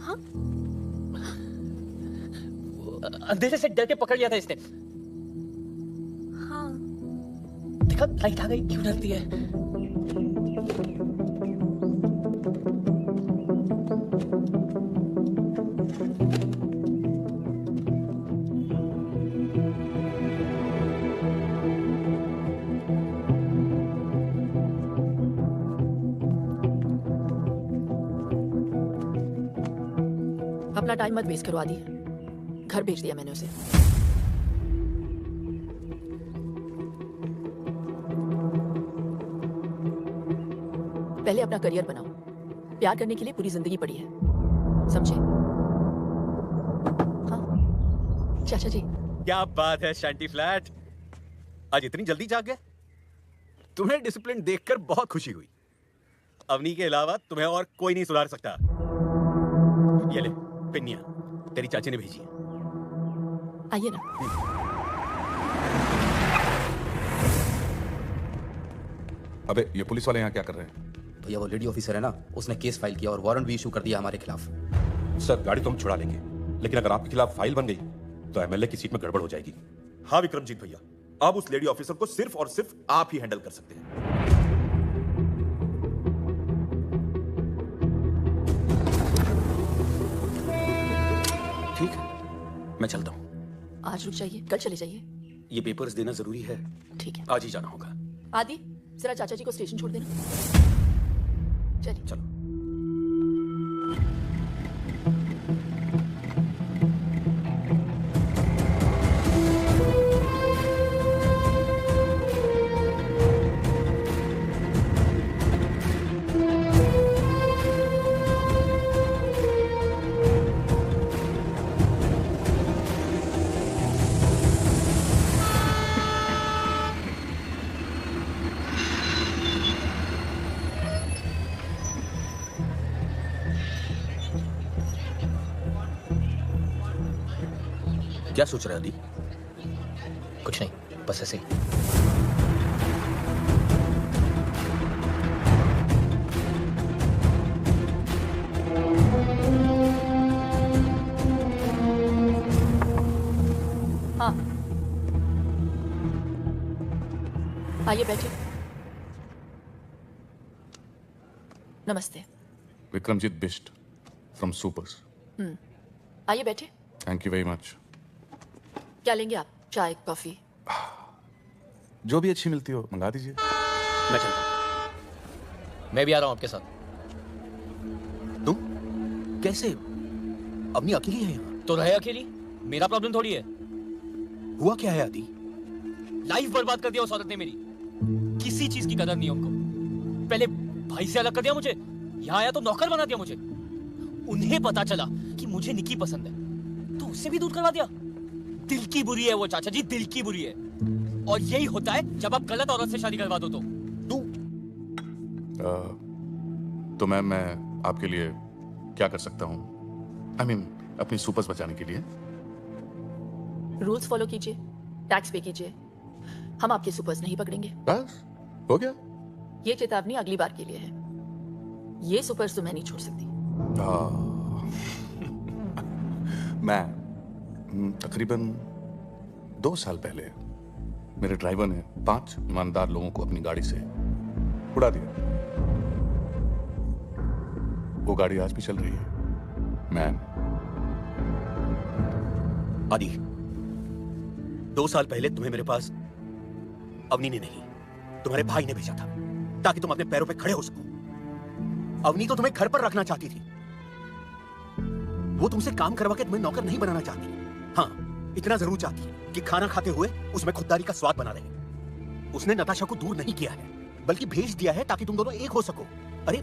हाँ? अंधेरे से डर के पकड़ लिया था इसने। हाँ। देखा लाइट आ गई, क्यों डरती है? अपना टाइम मत वेस्ट करो आदि, घर भेज दिया मैंने उसे। पहले अपना करियर बनाओ, प्यार करने के लिए पूरी जिंदगी पड़ी है, समझे? हाँ चाचा जी। क्या बात है शांति फ्लैट, आज इतनी जल्दी जाग गए? तुम्हें डिसिप्लिन देखकर बहुत खुशी हुई। अवनी के अलावा तुम्हें और कोई नहीं सुधार सकता। ये ले पिन्निया, तेरी चाची ने भेजी है। आइए ना। अबे ये पुलिस वाले यहाँ क्या कर रहे हैं? भैया वो लेडी ऑफिसर है ना, उसने केस फाइल किया और वारंट भी इशू कर दिया हमारे खिलाफ। सर गाड़ी तो हम छुड़ा लेंगे, लेकिन अगर आपके खिलाफ फाइल बन गई तो एमएलए की सीट में गड़बड़ हो जाएगी। हाँ विक्रमजीत भैया, अब उस लेडी ऑफिसर को सिर्फ और सिर्फ आप ही हैंडल कर सकते हैं। ठीक है, मैं चलता हूँ। आज रुक जाइए, कल चले जाइए। ये पेपर्स देना जरूरी है। ठीक है, आज ही जाना होगा। आदि जरा चाचा जी को स्टेशन छोड़ देना। चलिए चलो। क्या सोच रहा है आदि? कुछ नहीं, बस ऐसे ही। हाँ आइए बैठिए। नमस्ते। Vikramjit Bisht from supers. आइए बैठिए। Thank you very much. क्या लेंगे आप? चाय, कॉफी? जो भी अच्छी मिलती हो मंगा दीजिए। मैं चलता हूँ। मैं भी आ रहा हूँ आपके साथ। तुम कैसे? अपनी अकेली है यहाँ? तो रहे अकेली, मेरा प्रॉब्लम थोड़ी है। हुआ क्या है आदि? लाइफ बर्बाद कर दिया उस औरत ने मेरी। किसी चीज की कदर नहीं उनको। पहले भाई से अलग कर दिया मुझे, यहाँ आया तो नौकर बना दिया मुझे। उन्हें पता चला कि मुझे निकी पसंद है तो उससे भी दूर करवा दिया। दिल की बुरी है वो चाचा जी, दिल की बुरी है। और यही होता है जब आप गलत औरत से शादी करवा दो तो। तो मैम मैं आपके लिए क्या कर सकता हूँ? I mean, अपनी सुपर्स बचाने के लिए। रूल्स फॉलो कीजिए, टैक्स पे कीजिए। हम आपके सुपर्स नहीं पकड़ेंगे। बस हो गया। ये चेतावनी अगली बार के लिए है। ये सुपर्स तो मैं नहीं छोड़ सकती। मैं तकरीबन 2 साल पहले मेरे ड्राइवर ने 5 ईमानदार लोगों को अपनी गाड़ी से उड़ा दिया। वो गाड़ी आज भी चल रही है। मैम आदि, 2 साल पहले तुम्हें मेरे पास अवनी ने नहीं, तुम्हारे भाई ने भेजा था ताकि तुम अपने पैरों पे खड़े हो सको। अवनी तो तुम्हें घर पर रखना चाहती थी। वो तुमसे काम करवा के तुम्हें नौकर नहीं बनाना चाहती। हाँ, इतना जरूर चाहती है कि खाना खाते हुए उसमें खुददारी का स्वाद बना रहे। उसने नताशा को दूर नहीं किया है, बल्कि भेज दिया है ताकि तुम दोनों एक हो सको। अरे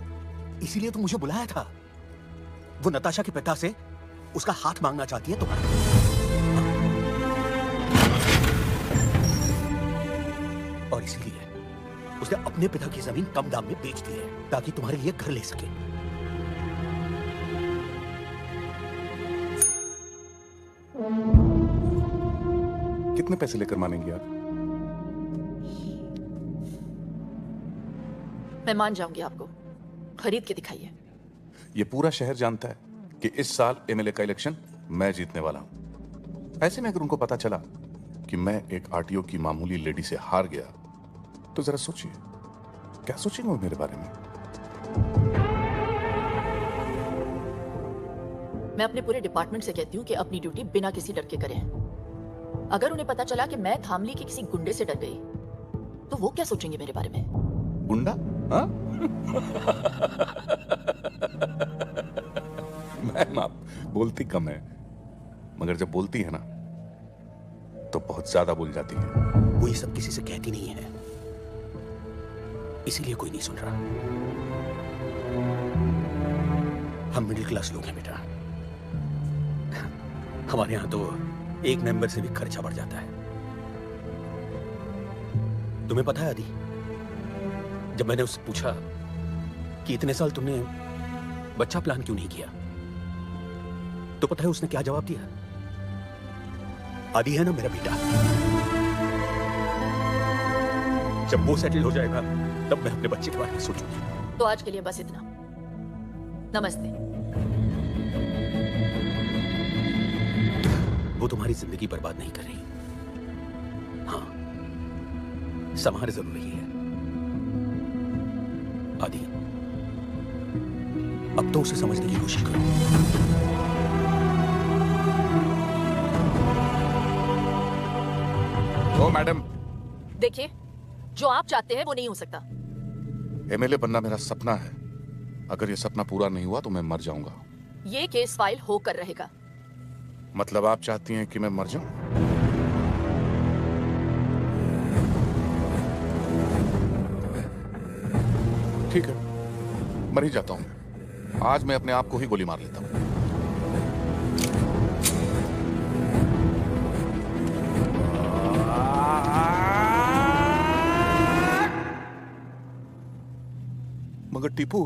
इसीलिए तो मुझे बुलाया था। वो नताशा के पिता से उसका हाथ मांगना चाहती है तुम्हारा। और इसीलिए उसने अपने पिता की जमीन कम दाम में बेच दी है ताकि तुम्हारे लिए घर ले सके। कितने पैसे लेकर मानेंगे आप? मैं मान जाऊंगी आपको, खरीद के दिखाइए। ये पूरा शहर जानता है कि इस साल एमएलए का इलेक्शन मैं जीतने वाला हूं। ऐसे में अगर उनको पता चला कि मैं एक आरटीओ की मामूली लेडी से हार गया, तो जरा सोचिए क्या सोचेंगे वो मेरे बारे में। मैं अपने पूरे डिपार्टमेंट से कहती हूँ कि अपनी ड्यूटी बिना किसी डर के करें। अगर उन्हें पता चला कि मैं धामली के किसी गुंडे से डर गई, तो वो क्या सोचेंगे मेरे बारे में? गुंडा? हाँ? मैम आप बोलती कम है, मगर जब बोलती है ना तो बहुत ज्यादा बोल जाती है। वो ये सब किसी से कहती नहीं है, इसीलिए कोई नहीं सुन रहा। हम मिडिल क्लास लोग हैं बेटा, हमारे यहां तो एक मेंबर से भी खर्चा बढ़ जाता है। तुम्हें पता है आदि, जब मैंने उससे पूछा कि इतने साल तुमने बच्चा प्लान क्यों नहीं किया, तो पता है उसने क्या जवाब दिया? आदि है ना मेरा बेटा, जब वो सेटल हो जाएगा तब मैं अपने बच्चे के बारे में सोचूंगी। तो आज के लिए बस इतना। नमस्ते। वो तुम्हारी जिंदगी बर्बाद नहीं कर रही, हाँ संभाल जरूर रही है। आदि अब तो उसे समझने की कोशिश करो। ओ मैडम, देखिए, जो आप चाहते हैं वो नहीं हो सकता। एमएलए बनना मेरा सपना है। अगर ये सपना पूरा नहीं हुआ तो मैं मर जाऊंगा। ये केस फाइल होकर रहेगा। मतलब आप चाहती हैं कि मैं मर जाऊं? ठीक है, मर ही जाता हूं। आज मैं अपने आप को ही गोली मार लेता हूं। मगर टीपू,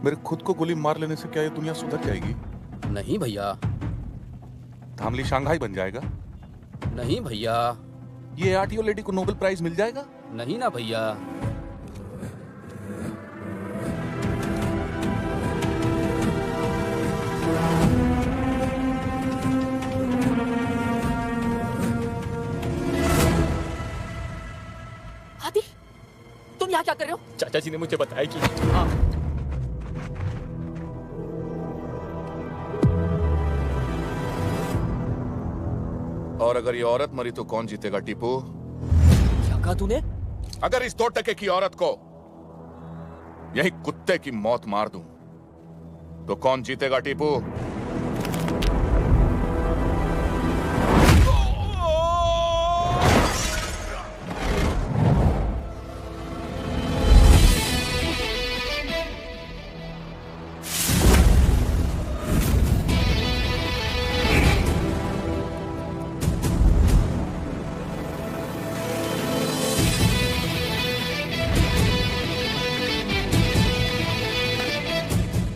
मेरे खुद को गोली मार लेने से क्या ये दुनिया सुधर जाएगी? नहीं भैया। धामली शंघाई बन जाएगा? नहीं भैया। ये आरटीओ लेडी को नोबेल प्राइज मिल जाएगा? नहीं ना भैया। आदि, तुम यहाँ क्या कर रहे हो? चाचा जी ने मुझे बताया कि और अगर ये औरत मरी तो कौन जीतेगा टीपू? क्या कहा तूने? अगर इस 2 टके की औरत को यही कुत्ते की मौत मार दूं तो कौन जीतेगा टीपू?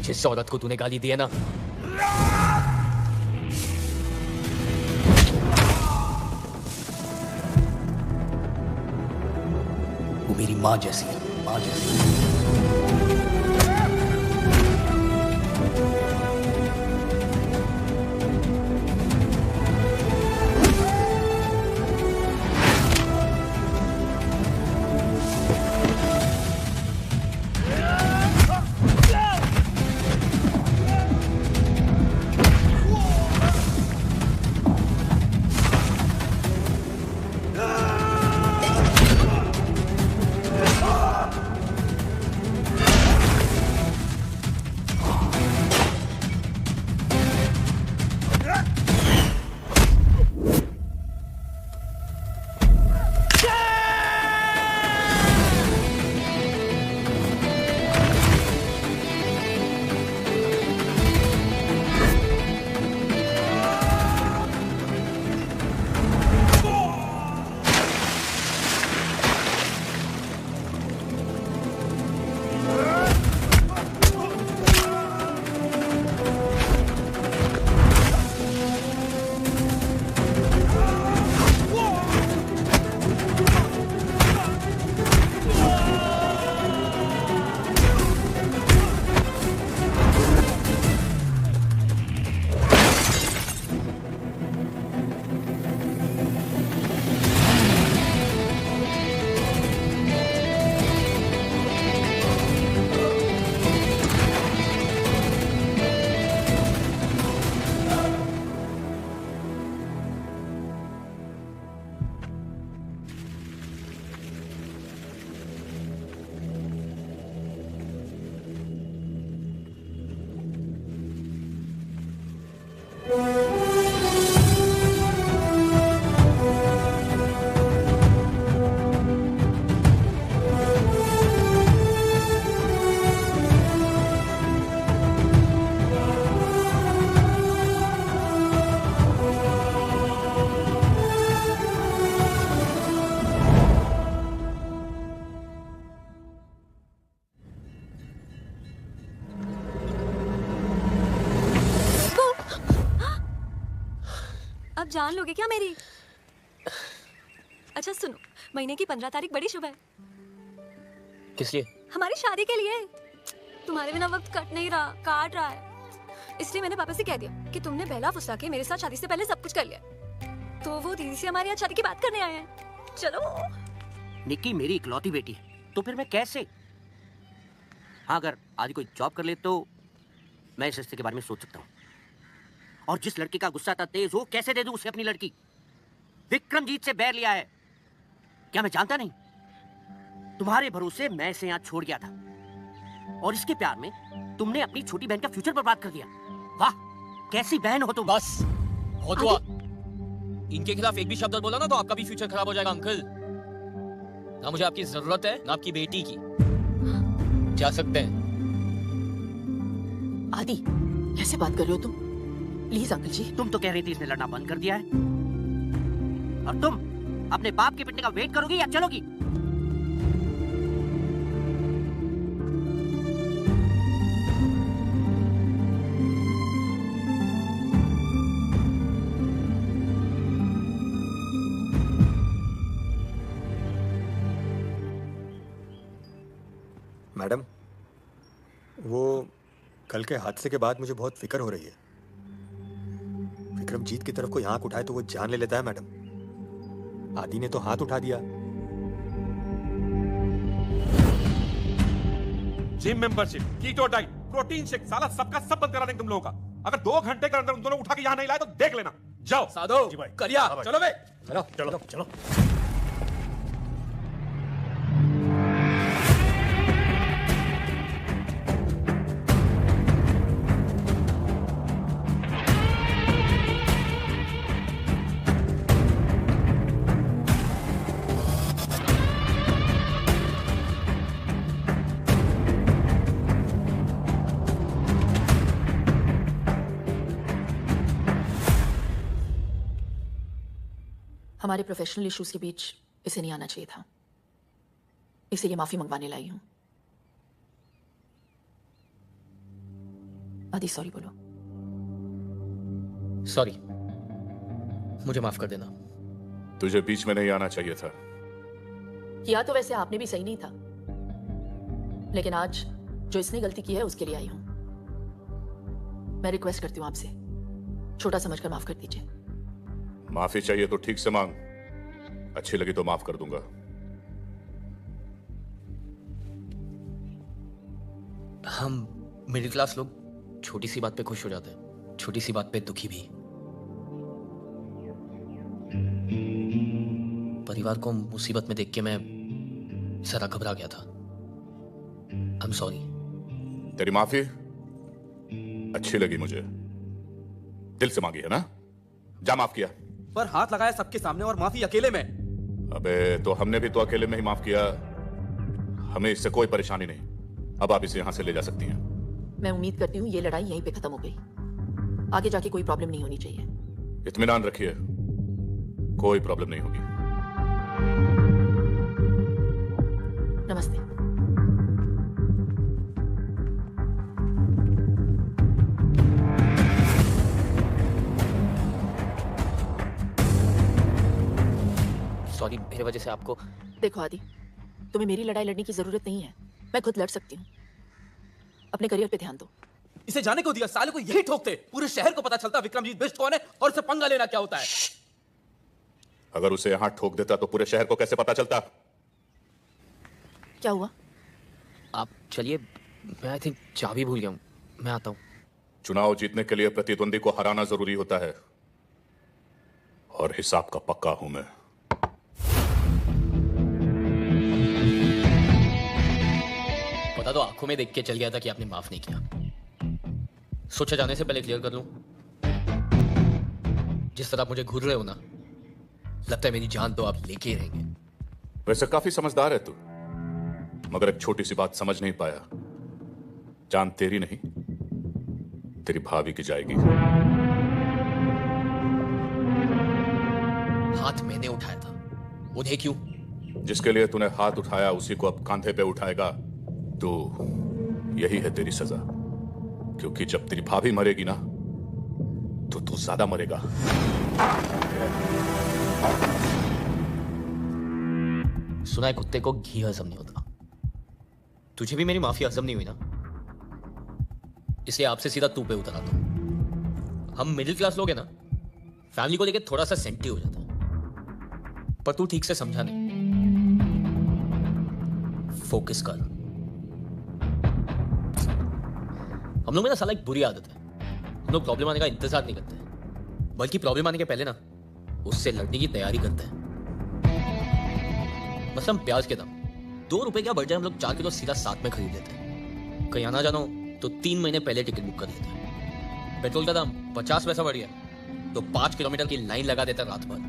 जिस औरत को तूने गाली दी है ना, वो मेरी माँ जैसी है, माँ जैसी। जान लोगे क्या मेरी? अच्छा सुनो, महीने की 15 तारीख बड़ी शुभ है। किस लिए? हमारी शादी के लिए। तुम्हारे बिना वक्त काट रहा है, इसलिए मैंने पापा से कह दिया कि तुमने बहला फुसला के मेरे साथ शादी से पहले सब कुछ कर लिया, तो वो दीदी से हमारी आज शादी की बात करने आए हैं। चलो। निक्की मेरी इकलौती बेटी है, तो फिर मैं कैसे? हाँ, अगर आज कोई जॉब कर ले तो मैं इस रिश्ते के बारे में सोच सकता हूँ। और जिस लड़की का गुस्सा था तेज, वो कैसे दे दूं उसे अपनी लड़की? विक्रमजीत से बैर लिया है, क्या मैं जानता नहीं? तुम्हारे भरोसे मैं इसे यहाँ छोड़ गया था, और इसके प्यार में तुमने अपनी छोटी बहन का फ्यूचर बर्बाद कर दिया। वाह, कैसी बहन हो तुम। बस बहुत हुआ। इनके खिलाफ एक भी शब्द बोला ना तो आपका भी फ्यूचर खराब हो जाएगा अंकल। ना मुझे आपकी जरूरत है, ना आपकी बेटी की। जा सकते हैं। आदि, कैसे बात कर रहे हो तुम? प्लीज अंकल जी। तुम तो कह रही थी इसने लड़ना बंद कर दिया है, और तुम अपने बाप के पिटने का वेट करोगी या चलोगी? मैडम, वो कल के हादसे के बाद मुझे बहुत फिक्र हो रही है। विक्रमजीत की तरफ कोई आंख उठाए तो वो जान ले लेता है मैडम। आदि ने तो हाथ उठा दिया। Gym membership, keto diet, protein shake, साला सबका सब बंद करा देंगे तुम लोगों का। अगर 2 घंटे के अंदर तुम दोनों उठा के यहाँ नहीं लाए तो देख लेना। जाओ। साधो, करिया, चलो बे। चलो चलो चलो। हमारे प्रोफेशनल इश्यूज के बीच इसे नहीं आना चाहिए था, इसीलिए माफी मंगवाने लाई हूं। आदि सॉरी बोलो। सॉरी, मुझे माफ कर देना। तुझे बीच में नहीं आना चाहिए था। किया तो वैसे आपने भी सही नहीं था, लेकिन आज जो इसने गलती की है उसके लिए आई हूं। मैं रिक्वेस्ट करती हूं आपसे, छोटा समझकर माफ कर दीजिए। माफी चाहिए तो ठीक से मांग, अच्छी लगी तो माफ कर दूंगा। हम मिडिल क्लास लोग छोटी सी बात पे खुश हो जाते हैं, छोटी सी बात पे दुखी भी। परिवार को मुसीबत में देख के मैं जरा घबरा गया था। I am sorry. तेरी माफी अच्छी लगी मुझे, दिल से मांगी है ना? जा माफ किया। पर हाथ लगाया सबके सामने और माफी अकेले में। अबे तो हमने भी तो अकेले में ही माफ किया, हमें इससे कोई परेशानी नहीं। अब आप इसे यहां से ले जा सकती हैं। मैं उम्मीद करती हूँ ये लड़ाई यहीं पे खत्म हो गई, आगे जाके कोई प्रॉब्लम नहीं होनी चाहिए। इत्मीनान रखिए, कोई प्रॉब्लम नहीं होगी। नमस्ते। सॉरी, मेरे वजह से आपको। देखो आदि, तुम्हें मेरी लड़ाई लड़ने की जरूरत नहीं है, मैं खुद लड़ सकती हूँ। अपने करियर पे ध्यान दो। इसे जाने को दिया, साले को यही ठोकते। पूरे शहर को पता चलता विक्रमजीत बेस्ट कौन है और उसे पंगा लेना क्या होता है। अगर उसे यहां ठोक देता तो पूरे शहर को कैसे पता चलता? क्या हुआ? आप चलिए, मैं आई थिंक चाबी भूल गया हूं, मैं आता हूं। चुनाव जीतने के लिए प्रतिद्वंदी को हराना जरूरी होता है, और हिसाब का पक्का हूं मैं। पता तो आंखों में देख के चल गया था कि आपने माफ नहीं किया। सोचा जाने से पहले क्लियर कर लूं। जिस तरह आप मुझे घूर रहे हो ना, लगता है मेरी जान तो आप लेके ही रहेंगे। वैसे काफी समझदार है तू, मगर एक छोटी सी बात समझ नहीं पाया। जान तेरी नहीं, तेरी भाभी की जाएगी। हाथ मैंने उठाया था, उन्हें क्यों? जिसके लिए तूने हाथ उठाया उसी को अब कांधे पे उठाएगा तो यही है तेरी सजा। क्योंकि जब तेरी भाभी मरेगी ना, तो तू ज्यादा मरेगा। सुना है कुत्ते को घी हजम नहीं होता। तुझे भी मेरी माफी हजम नहीं हुई ना, इसलिए आपसे सीधा तू पे उतर आता हूं। हम मिडिल क्लास लोग हैं ना, फैमिली को लेकर थोड़ा सा सेंटी हो जाता है, पर तू ठीक से समझा नहीं। फोकस कर। हम लोग में ना साला एक बुरी आदत है, हम लोग प्रॉब्लम आने का इंतजार नहीं करते, बल्कि प्रॉब्लम आने के पहले ना उससे लड़ने की तैयारी करते हैं। मतलब प्याज के दाम 2 रुपए क्या बढ़ जाए, हम लोग 4 किलो सीधा साथ में खरीद लेते हैं। कहीं आना जाना हो तो 3 महीने पहले टिकट बुक कर लेते हैं। पेट्रोल का दाम 50 पैसा बढ़ गया तो 5 किलोमीटर की लाइन लगा देते हैं रात भर।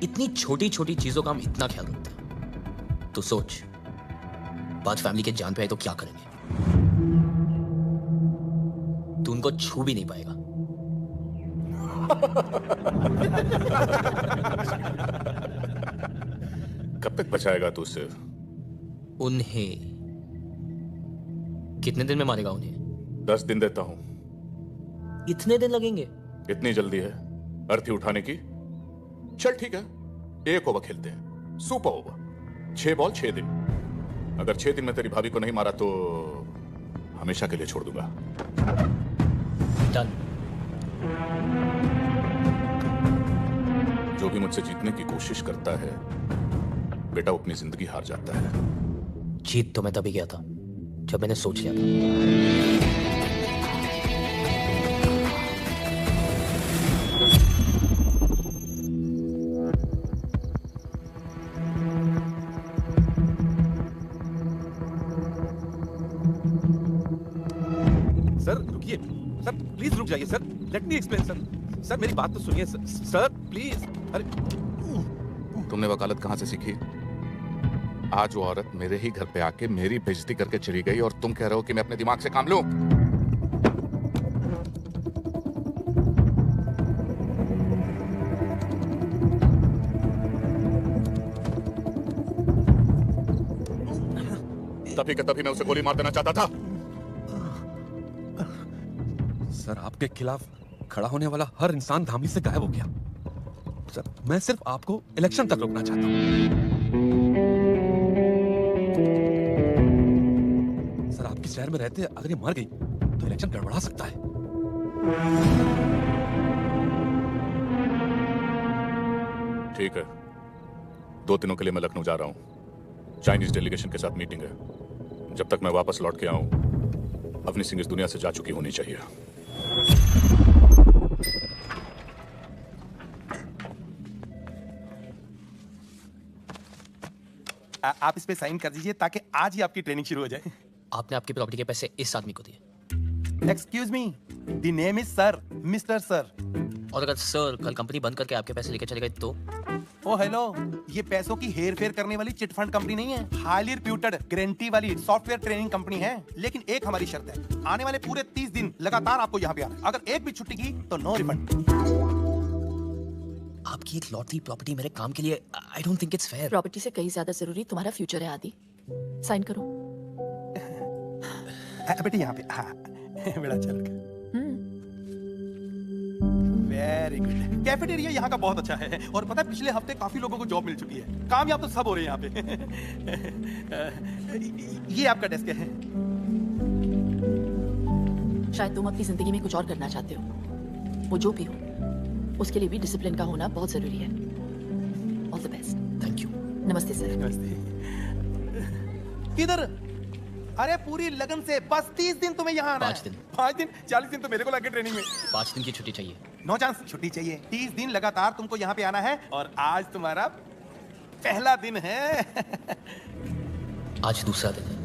इतनी छोटी छोटी चीजों का हम इतना ख्याल रखते हैं। तो सोच, बात फैमिली के जान पे आए तो क्या करेंगे? तू उनको छू भी नहीं पाएगा। कब तक बचाएगा तू उसे? उन्हें कितने दिन में मारेगा उन्हें? 10 दिन देता हूं। इतने दिन लगेंगे? इतनी जल्दी है अर्थी उठाने की? चल ठीक है, 1 ओवर खेलते हैं, सुपर ओवर। 6 बॉल 6 दिन। अगर 6 दिन में तेरी भाभी को नहीं मारा तो हमेशा के लिए छोड़ दूंगा। डन। जो भी मुझसे जीतने की कोशिश करता है बेटा, वो अपनी जिंदगी हार जाता है। जीत तो मैं तभी गया था जब मैंने सोच लिया था। सर रुकिए, सर प्लीज रुक जाइए sir, let me explain sir. Sir मेरी बात तो सुनिए सर, सर प्लीज। अरे तुमने वकालत कहां से सीखी? आज वो औरत मेरे ही घर पे आके मेरी बेइज्जती करके चली गई और तुम कह रहे हो कि मैं अपने दिमाग से काम लूं? तभी के तभी मैं उसे गोली मार देना चाहता था। सर आपके खिलाफ खड़ा होने वाला हर इंसान धामी से गायब हो गया। सर मैं सिर्फ आपको इलेक्शन तक रोकना चाहता हूं। सर आपके शहर में रहते अगर ये मर गई तो इलेक्शन गड़बड़ा सकता है। ठीक है, 2 दिनों के लिए मैं लखनऊ जा रहा हूं। चाइनीज डेलीगेशन के साथ मीटिंग है। जब तक मैं वापस लौट के आऊं, अवनी सिंह इस दुनिया से जा चुकी होनी चाहिए। आप इस पे साइन कर दीजिए ताकि आज ही आपकी ट्रेनिंग शुरू हो जाए। आपने आपकी प्रॉपर्टी के पैसे इस आदमी को दिए? Excuse me, the name is sir, mister sir. और अगर सर कल कंपनी बंद करके आपके पैसे लेके चले गए तो? ओ हेलो, ये पैसों की हेर फेर करने वाली चिट फंड कंपनी नहीं है, हाईली रिप्यूटेड गारंटी वाली सॉफ्टवेयर ट्रेनिंग कंपनी है। लेकिन एक हमारी शर्त है, आने वाले पूरे 30 दिन लगातार आपको यहाँ पे आना। अगर एक भी छुट्टी की तो नो रिफंड। आपकी एक लॉटरी प्रॉपर्टी मेरे काम के लिए, I don't think it's fair. Property से कहीं ज्यादा जरूरी तुम्हारा फ्यूचर है आदि। साइन करो। बेटे यहाँ पे, हाँ बड़ा अच्छा लगा। Very good. कैफेटेरिया यहाँ का बहुत अच्छा है और पता है पिछले हफ्ते काफी लोगों को जॉब मिल चुकी है। कामयाब तो सब हो रहे हैं यहाँ पे। ये आपका डेस्क है। शायद तुम अपनी जिंदगी में कुछ और करना चाहते हो, वो जो भी हो उसके लिए भी डिसिप्लिन का होना बहुत जरूरी है। All the best. Thank you. नमस्ते सर। नमस्ते। किधर? अरे पूरी लगन से बस 30 दिन तुम्हें यहाँ आना है। 5 दिन। 5 दिन? 40 दिन तो मेरे को लगे ट्रेनिंग में। 5 दिन की छुट्टी चाहिए। नो चांस, छुट्टी चाहिए। 30 दिन लगातार तुमको यहाँ पे आना है और आज तुम्हारा पहला दिन है। आज दूसरा दिन है।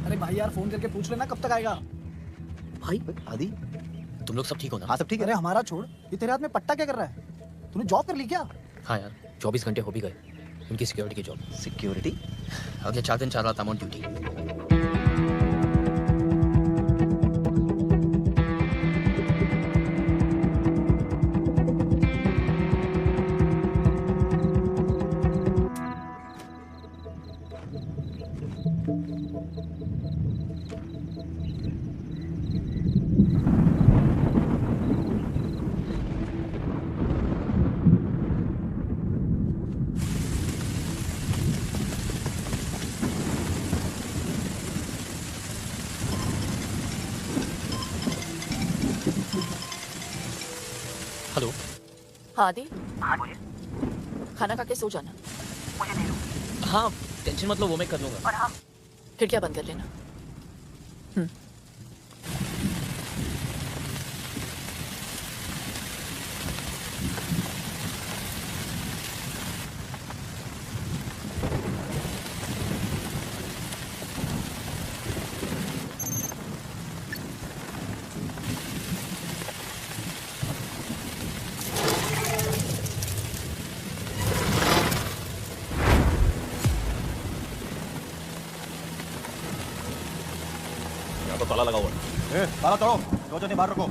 अरे भाई यार फोन करके पूछ लेना कब तक आएगा। भाई आदि तुम लोग सब ठीक हो ना? हाँ सब ठीक है। अरे हमारा छोड़, ये तेरे हाथ में पट्टा क्या कर रहा है? तूने जॉब कर ली क्या? हाँ यार 24 घंटे हो भी गए उनकी सिक्योरिटी की जॉब। सिक्योरिटी? अगले 4 दिन 4 रात ऑन ड्यूटी। हेलो। हाँ आदि। खाना खा के सो जाना। हाँ टेंशन मत लो, वो मैं कर लूंगा। और हाँ खिड़कियाँ बंद कर लेना। तो ताला लगा हुआ है। ताला तोड़ो, दो जने बाहर रखो।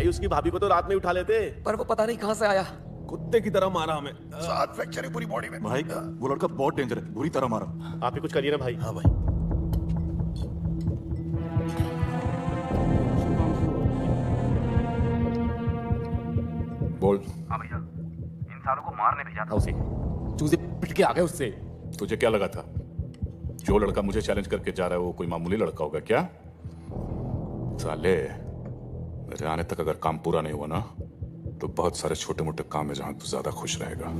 उसकी भाभी को तो रात में उठा लेते, पर वो पता नहीं कहां से आया, कुत्ते की तरह मारा हमें। सात फ्रैक्चर है पूरी बॉडी में। भाई वो लड़का बहुत डेंजर है, बुरी तरह मारा। आप ही कुछ करिए ना भाई। हाँ भाई। बोल। हाँ भैया, इन सालों को मारने भेजा था उसे। चूजे पिट के आ गए उससे। तुझे क्या लगा था जो लड़का मुझे चैलेंज करके जा रहा है वो कोई मामूली लड़का होगा क्या? साले मेरे आने तक अगर काम पूरा नहीं हुआ ना तो बहुत सारे छोटे मोटे काम है जहां तू ज्यादा खुश रहेगा।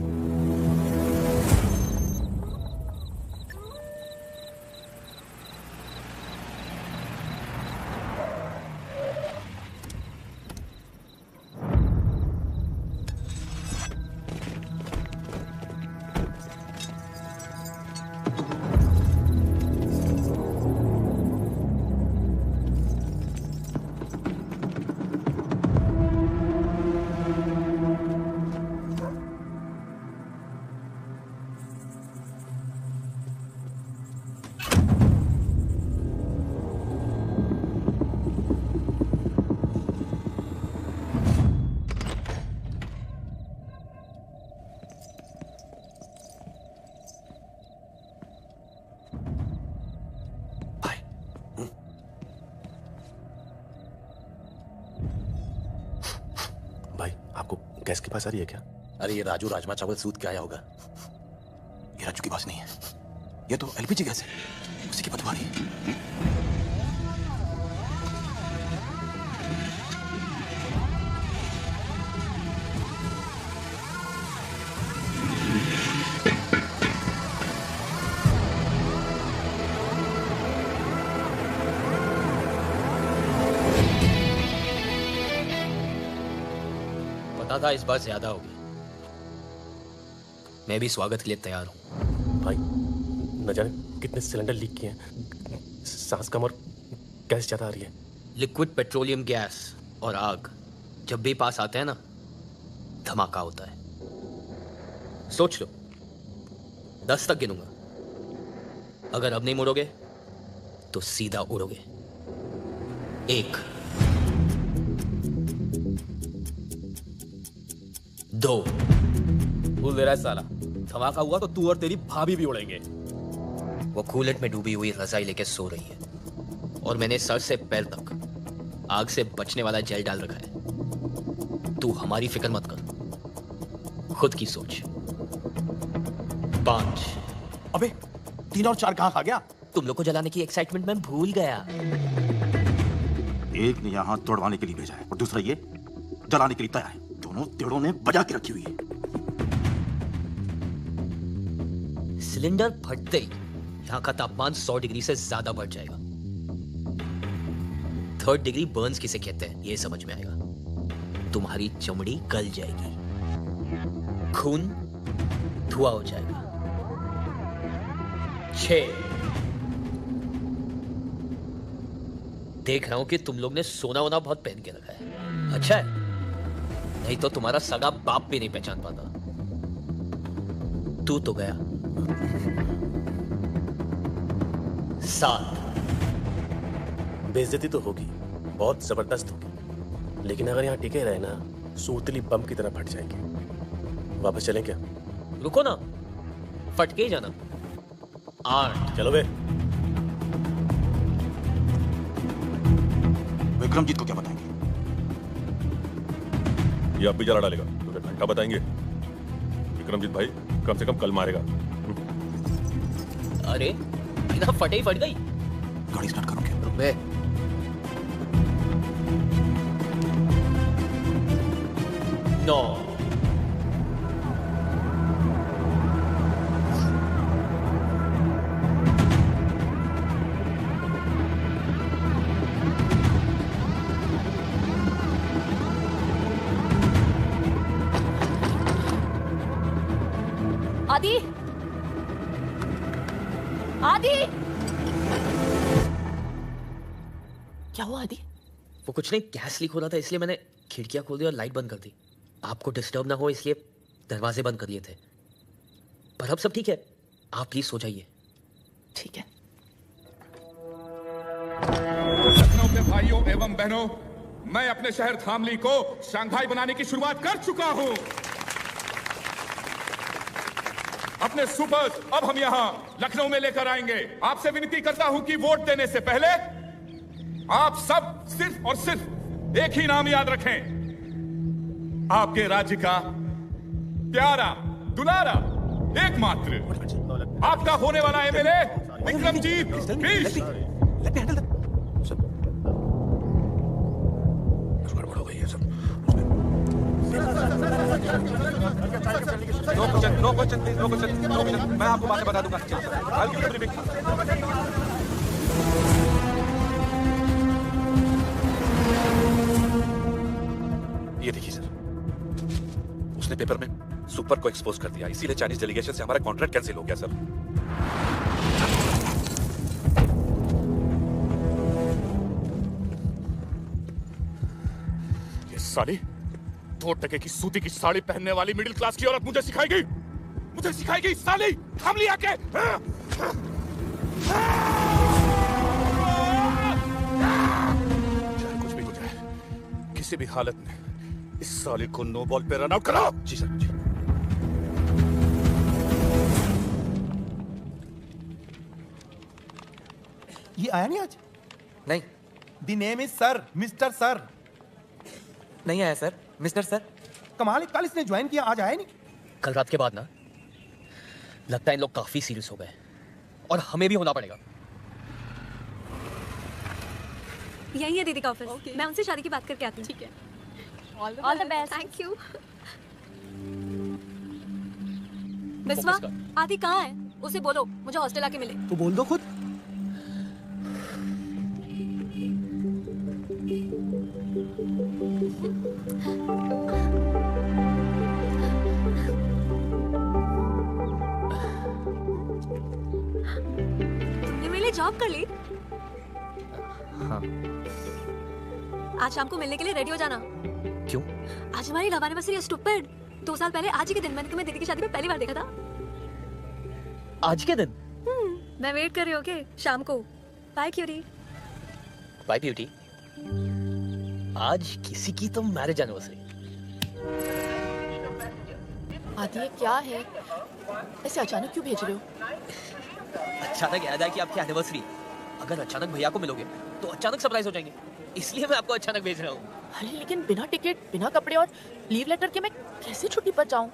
गैस के पास आ रही है क्या? अरे ये राजू राजमा चावल सूद क्या आया होगा? ये राजू की बात नहीं है, ये तो एलपीजी गैस है, उसी की बदबू आ रही है। पता था इस बार ज्यादा होगी। मैं भी स्वागत के लिए तैयार हूं। भाई न जाने कितने सिलेंडर लीक किए हैं, सांस कम और गैस ज्यादा आ रही है। लिक्विड पेट्रोलियम गैस और आग जब भी पास आते हैं ना, धमाका होता है। सोच लो, 10 तक गिनूंगा। अगर अब नहीं मुड़ोगे तो सीधा उड़ोगे। 1 2 भूल दे रहा है साला, धमाका हुआ तो तू और तेरी भाभी भी उड़ेंगे। वो कूलेट में डूबी हुई रजाई लेके सो रही है और मैंने सर से पैर तक आग से बचने वाला जेल डाल रखा है। तू हमारी फिक्र मत कर, खुद की सोच। 5 अबे 3 और 4 कहां खा गया? तुम लोग को जलाने की एक्साइटमेंट में भूल गया। एक ने यहाँ तोड़वाने के लिए भेजा है और दूसरा ये जलाने के लिए तैयार है। दोनों टेढ़ों ने बजा के रखी हुई है। सिलेंडर फटते ही यहाँ का तापमान 100 डिग्री से ज्यादा बढ़ जाएगा। 3rd डिग्री बर्न्स किसे कहते हैं ये समझ में आएगा। तुम्हारी चमड़ी गल जाएगी, खून धुआं हो जाएगा। 6 देख रहा हूं कि तुम लोग ने सोना वोना बहुत पहन के रखा है। अच्छा है, नहीं तो तुम्हारा सगा बाप भी नहीं पहचान पाता। तू तो गया। 7 बेइज्जती तो होगी, बहुत जबरदस्त होगी, लेकिन अगर यहाँ टिके रहे ना, सूतली बम की तरह फट जाएंगे। वापस चलें क्या? रुको ना, फट के ही जाना। 8 चलो बे। विक्रमजीत को क्या बताएंगे? ये अब भी जला डालेगा तो फिर घंटा बताएंगे। विक्रमजीत भाई कम से कम कल मारेगा। अरे बिना फटे ही फट गई। गाड़ी स्टार्ट करो क्या? रुक बे। 9 आदि, आदि, क्या हुआ आदि? वो कुछ नहीं, गैस लीक हो रहा था इसलिए मैंने खिड़कियां खोल दी और लाइट बंद कर दी। आपको डिस्टर्ब ना हो इसलिए दरवाजे बंद कर दिए थे। पर अब सब ठीक है, आप प्लीज सो जाइए। ठीक है। लखनऊ के भाइयों एवं बहनों, मैं अपने शहर धामली को शंघाई बनाने की शुरुआत कर चुका हूं। अपने सुपर्स अब हम यहां लखनऊ में लेकर आएंगे। आपसे विनती करता हूं कि वोट देने से पहले आप सब सिर्फ और सिर्फ एक ही नाम याद रखें। आपके राज्य का प्यारा दुलारा एकमात्र आपका होने वाला MLA Vikramjit Bisht. No question, मैं आपको बातें बता दूंगा। ये देखिए सर, उसने पेपर में सुपर को एक्सपोज कर दिया, इसीलिए चाइनीज डेलीगेशन से हमारा कॉन्ट्रैक्ट कैंसिल हो गया सर। ये साली 2 टके की सूती की साड़ी पहनने वाली मिडिल क्लास की औरत मुझे सिखाएगी, साली थाम लिया के। चाहे कुछ भी हो जाए, किसी भी हालत में इस साली को नो बॉल पे रन आउट कराओ। जी सर, जी। ये आया नहीं आज? नहीं। The name is sir, mister sir. नहीं आया सर, मिस्टर सर। कमाल है, कल इसने ज्वाइन किया, आज आया नहीं। कल रात के बाद ना लगता है इन लोग काफी सीरियस हो गए और हमें भी होना पड़ेगा। यही है दीदी का ऑफिस। मैं उनसे शादी की बात करके आती हूँ। ठीक है, all the best. Thank you. Biswa, आदि कहाँ है? उसे बोलो मुझे हॉस्टल आके मिले। तो बोल दो खुद। तुमने मेरे लिए जॉब कर ली? हाँ। आज शाम को मिलने के लिए रेडी हो जाना। क्यों? आज हमारी लव एनिवर्सरी है स्टूपिड। 2 साल पहले आज ही के दिन मैंने तुम्हें दीदी की शादी में पहली बार देखा था। आज के दिन? मैं वेट कर रही हूँ। ओके, शाम को। Bye cutie. Bye beauty. आज किसी की तो मैरिज एनिवर्सरी। आदि ये क्या है? ऐसे अचानक क्यों भेज रहे हो? अचानक याद आया कि आपकी एनिवर्सरी। अगर अचानक भैया को मिलोगे तो अचानक सरप्राइज हो जाएंगे, इसलिए मैं आपको अचानक भेज रहा हूँ। अरे लेकिन बिना टिकट, बिना कपड़े और लीव लेटर के मैं कैसे छुट्टी पर जाऊँ?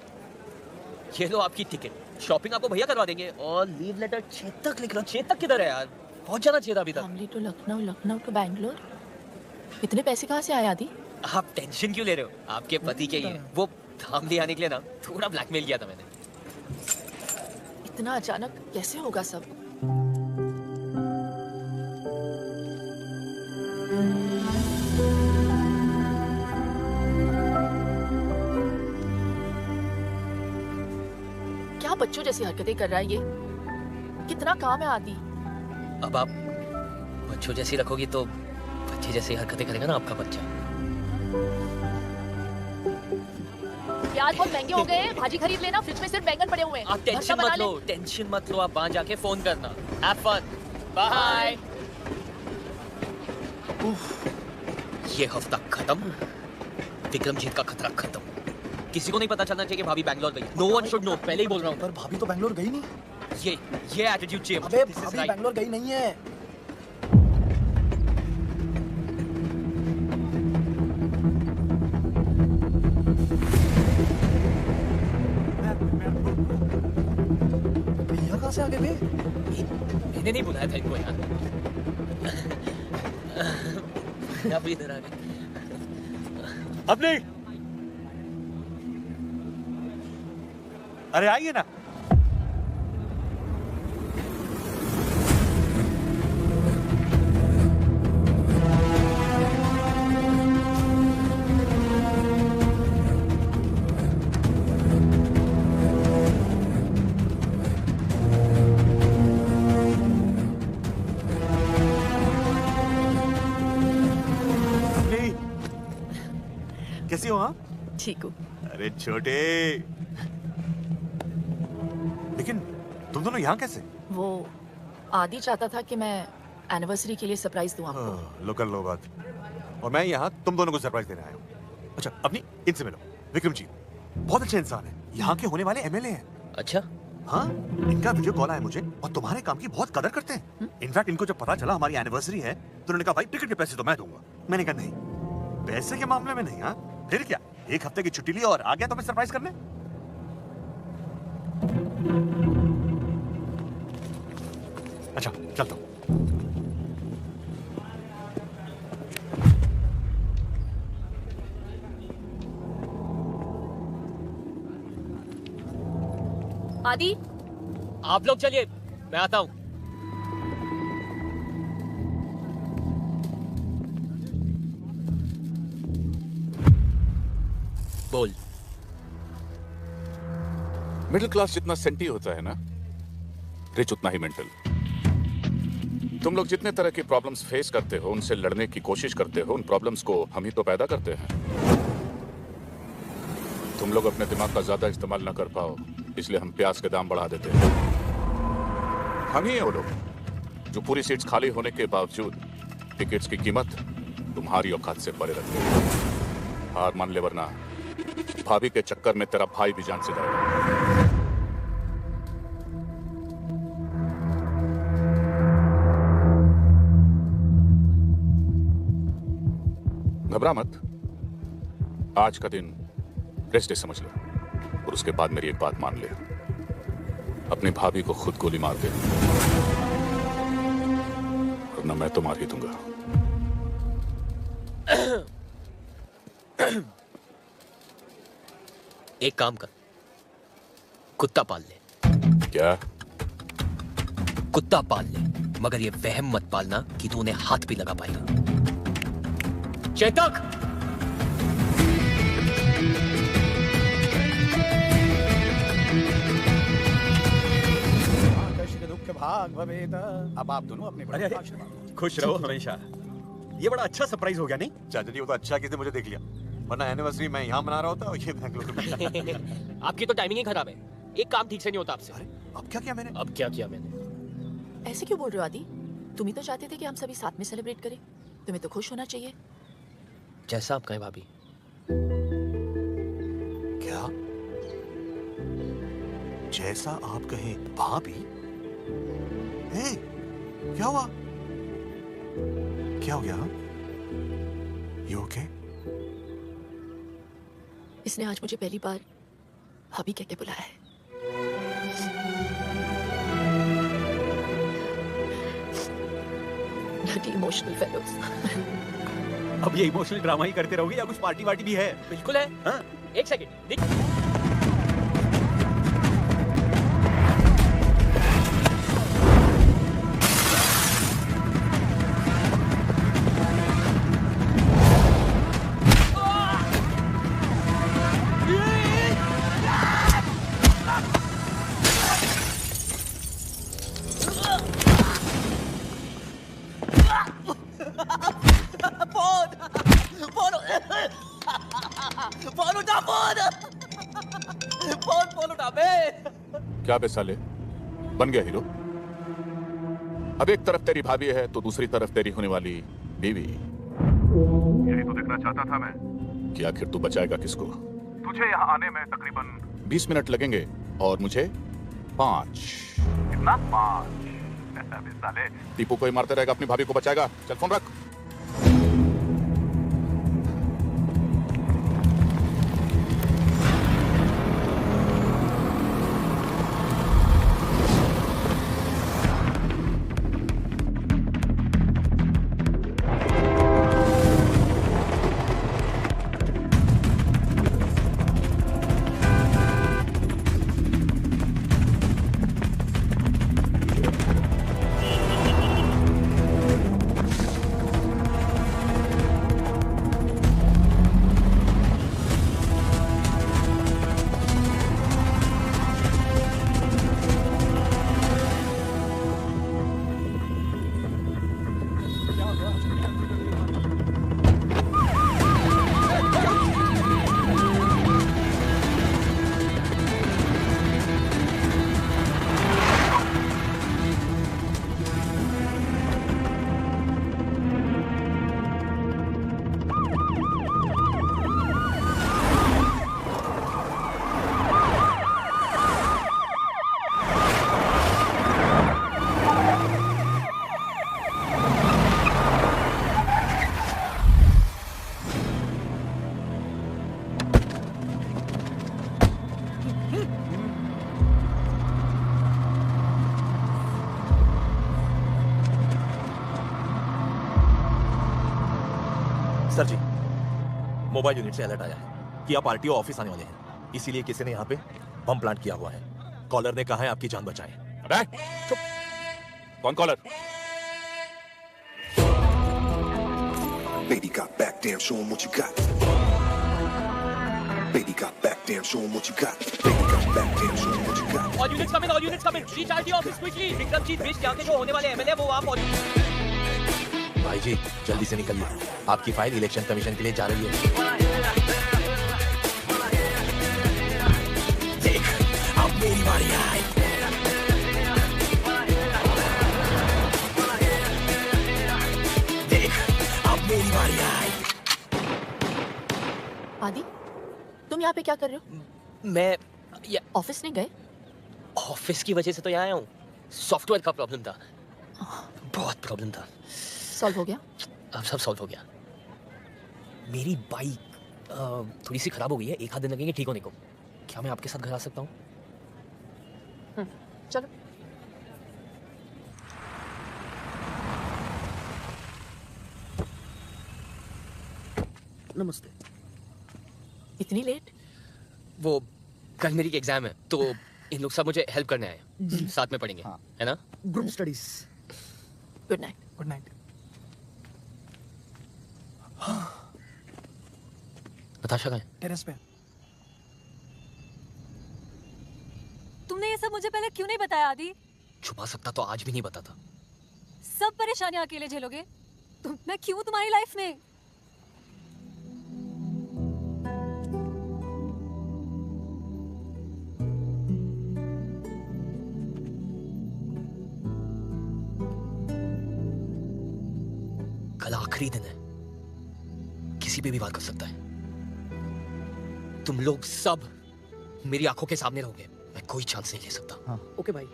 ये लो आपकी टिकट, शॉपिंग आपको भैया करवा देंगे और लीव लेटर चेतक लिख लो। चेतक किधर है यार? पहुंच जाना चाहिए था अभी तक। Family to Lucknow, Lucknow to Bangalore. इतने पैसे कहाँ से आए आदि? आप टेंशन क्यों ले रहे हो? आपके पति के ही वो धामली आने के लिए ना थोड़ा ब्लैकमेल किया था मैंने। इतना अचानक कैसे होगा सब? क्या बच्चों जैसी हरकतें कर रहा है ये? कितना काम है आदि। अब आप बच्चों जैसी रखोगी तो बच्चे जैसी हरकतें करेगा ना आपका बच्चा। प्याज बहुत महंगे हो गए हैं, भाजी खरीद लेना, फ्रिज में सिर्फ बैंगन पड़े हुए हैं। आप टेंशन मत लो, टेंशन मत लो। आप वहां जाके फोन करना। Have fun, bye. ये हफ्ता खत्म, विक्रमजीत का खतरा खत्म। किसी को नहीं पता चलना चाहिए कि भाभी बैंगलोर गई। नो वन शुड नो, पहले ही बोल रहा हूँ। पर भाभी तो बैंगलोर गई नहीं। ये एटीट्यूड चाहिए। अबे भाभी बैंगलोर गई नहीं है। भैया कहाँ से आ गए बे? मैंने नहीं बुलाया था इनको यार। आप इधर आ गए। अब नहीं, अरे आइए ना। कैसी हो आप? ठीक हूँ। अरे छोटे, लेकिन तुम दोनों यहाँ कैसे? वो आदि चाहता था कि मैं एनिवर्सरी के लिए सरप्राइज दूं आपको। लो कर लो बात। और मैं यहाँ तुम दोनों को सरप्राइज देने आया हूँ। अच्छा, अपनी इनसे मिलो। विक्रमजीत बहुत अच्छे इंसान है, यहाँ के होने वाले एमएलए हैं। अच्छा? हाँ, इनका वीडियो कॉल आया मुझे और तुम्हारे काम की बहुत कदर करते हैं। इनफैक्ट इनको जब पता चला हमारी एनिवर्सरी है तो उन्होंने कहा भाई टिकट के पैसे तो मैं दूंगा। मैंने कहा नहीं, पैसे के मामले में नहीं। हाँ फिर क्या, 1 हफ्ते की छुट्टी ली और आ गया तुम्हें सरप्राइज करने। अच्छा चलता हूँ। आदि, आप लोग चलिए, मैं आता हूँ। बोल। मिडिल क्लास जितना सेंटी होता है ना, रिच उतना ही मेंटल। तुम लोग जितने तरह की प्रॉब्लम्स फेस करते हो, उनसे लड़ने की कोशिश करते हो, उन प्रॉब्लम्स को हम ही तो पैदा करते हैं। तुम लोग अपने दिमाग का ज्यादा इस्तेमाल ना कर पाओ, इसलिए हम प्याज के दाम बढ़ा देते हैं। हम ही हैं वो लोग जो पूरी सीट्स खाली होने के बावजूद टिकट्स की कीमत तुम्हारी औकात से परे रखते हैं। हार मान ले वरना भाभी के चक्कर में तेरा भाई भी जान से जाएगा। घबरा मत, आज का दिन रेस्ट डे समझ लो, और उसके बाद मेरी एक बात मान ले, अपनी भाभी को खुद गोली मार दे, वरना मैं तो मार ही दूंगा। एक काम कर, कुत्ता पाल ले। क्या? कुत्ता पाल ले, मगर ये वहम मत पालना कि तू उन्हें हाथ भी लगा पाएगा। चेतक! दुख भाग भवेद। अब आप दोनों अपने अरे खुश रहो हमेशा। ये बड़ा अच्छा सरप्राइज हो गया नहीं? चाचा जी वो तो अच्छा किसी मुझे देख लिया, वरना एनिवर्सरी मैं यहाँ मना रहा होता और ये बेंगलुरु में। आपकी तो टाइमिंग ही खराब है, एक काम ठीक से नहीं होता आपसे। अब क्या किया मैंने? अब क्या किया मैंने? ऐसे क्यों बोल रहे हो आदि? तुम ही तो चाहते थे कि हम सभी साथ में सेलिब्रेट करें। तुम्हें तो खुश होना चाहिए। जैसा आप कहें भाभी। क्या? जैसा आप कहें भाभी? हे, क्या हुआ? क्या हो गया? You okay? इसने आज मुझे पहली बार भाभी कह के बुलाया है। Bloody emotional fellows. अब ये इमोशनल ड्रामा ही करते रहोगे या कुछ पार्टी वार्टी भी है? बिल्कुल है। हाँ? एक सेकंड। क्या बे साले, बन गया हीरो? अब एक तरफ तेरी भाभी है तो दूसरी तरफ तेरी होने वाली बीवी। यही तो देखना चाहता था मैं कि आखिर तू बचाएगा किसको? तुझे यहाँ आने में तकरीबन 20 मिनट लगेंगे और मुझे 5। कितना? 5? अबे साले, टीपू को ही मारते रहेगा, अपनी भाभी को बचाएगा। चल फोन रख। सर जी, मोबाइल यूनिट से अलर्ट आया है कि आप आरटीओ ऑफिस आने वाले हैं, इसीलिए किसी ने यहाँ पे बम प्लांट किया हुआ है। कॉलर ने कहा है आपकी जान बचाएं। अबे चुप! कौन collar? Baby got back, damn, show 'em what you got. Baby got back, damn, show 'em what you got. Baby got back, damn, show 'em what you got. All units come in, all units come in. Reach RTO office quickly. Vikramjit Bisht यहाँ के जो होने वाले MLA वो आप भाई जी जल्दी से निकलिए, आपकी फाइल इलेक्शन कमीशन के लिए जा रही है। देख, अब मेरी बारी आई। देख, अब मेरी बारी आई। आदि, तुम यहाँ पे क्या कर रहे हो? मैं ऑफिस नहीं गए? ऑफिस की वजह से तो यहाँ आया हूँ। सॉफ्टवेयर का प्रॉब्लम था, बहुत प्रॉब्लम था। सॉल्व हो गया? अब सब सॉल्व हो गया। मेरी बाइक थोड़ी सी खराब हो गई है, 1 आध दिन लगेंगे ठीक होने को। क्या मैं आपके साथ घर आ सकता हूँ? चलो। नमस्ते। इतनी लेट? वो कल मेरी एग्जाम है तो इन लोग सब मुझे हेल्प करने आए हैं। साथ में पढ़ेंगे, है ना? Group studies. Good night. Good night. Natasha कहाँ है? टेरेस पे। तुमने ये सब मुझे पहले क्यों नहीं बताया आदि? छुपा सकता तो आज भी नहीं बताता। सब परेशानियां अकेले झेलोगे? मैं क्यों तुम्हारी लाइफ में? कल आखिरी दिन है, किसी पे भी बात कर सकता है। तुम लोग सब मेरी आंखों के सामने रहोगे, मैं कोई चांस नहीं ले सकता। हाँ। ओके भाई।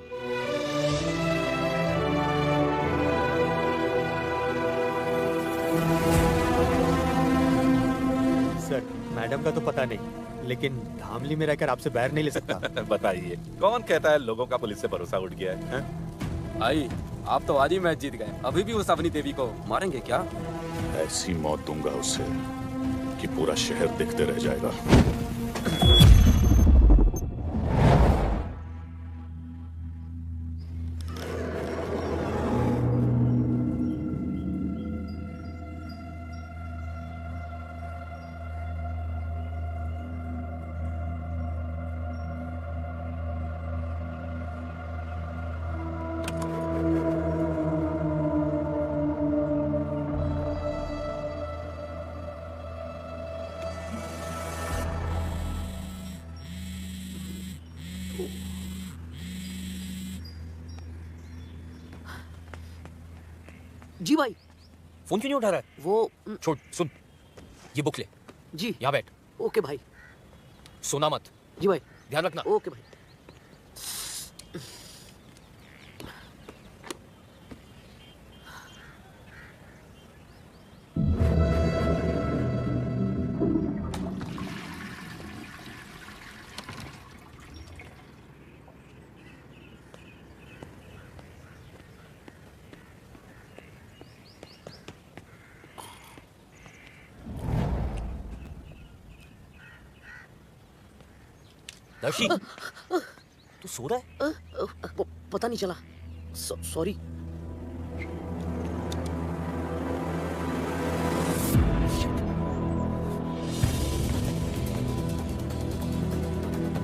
सर, मैडम का तो पता नहीं, लेकिन धामली में रहकर आपसे बैर नहीं ले सकता। बताइए, कौन कहता है लोगों का पुलिस से भरोसा उठ गया है? भाई, आप तो आज ही मैच जीत गए, अभी भी उस अवनी देवी को मारेंगे क्या? ऐसी मौत दूंगा उसे कि पूरा शहर देखते रह जाएगा। जी भाई। फोन क्यों नहीं उठा रहा है? वो छोड़, सुन, ये बुक ले। जी। यहाँ बैठ। ओके भाई। सोना मत। जी भाई। ध्यान रखना। ओके भाई। दर्शी, तू सो रहा है? पता नहीं चला, सॉरी।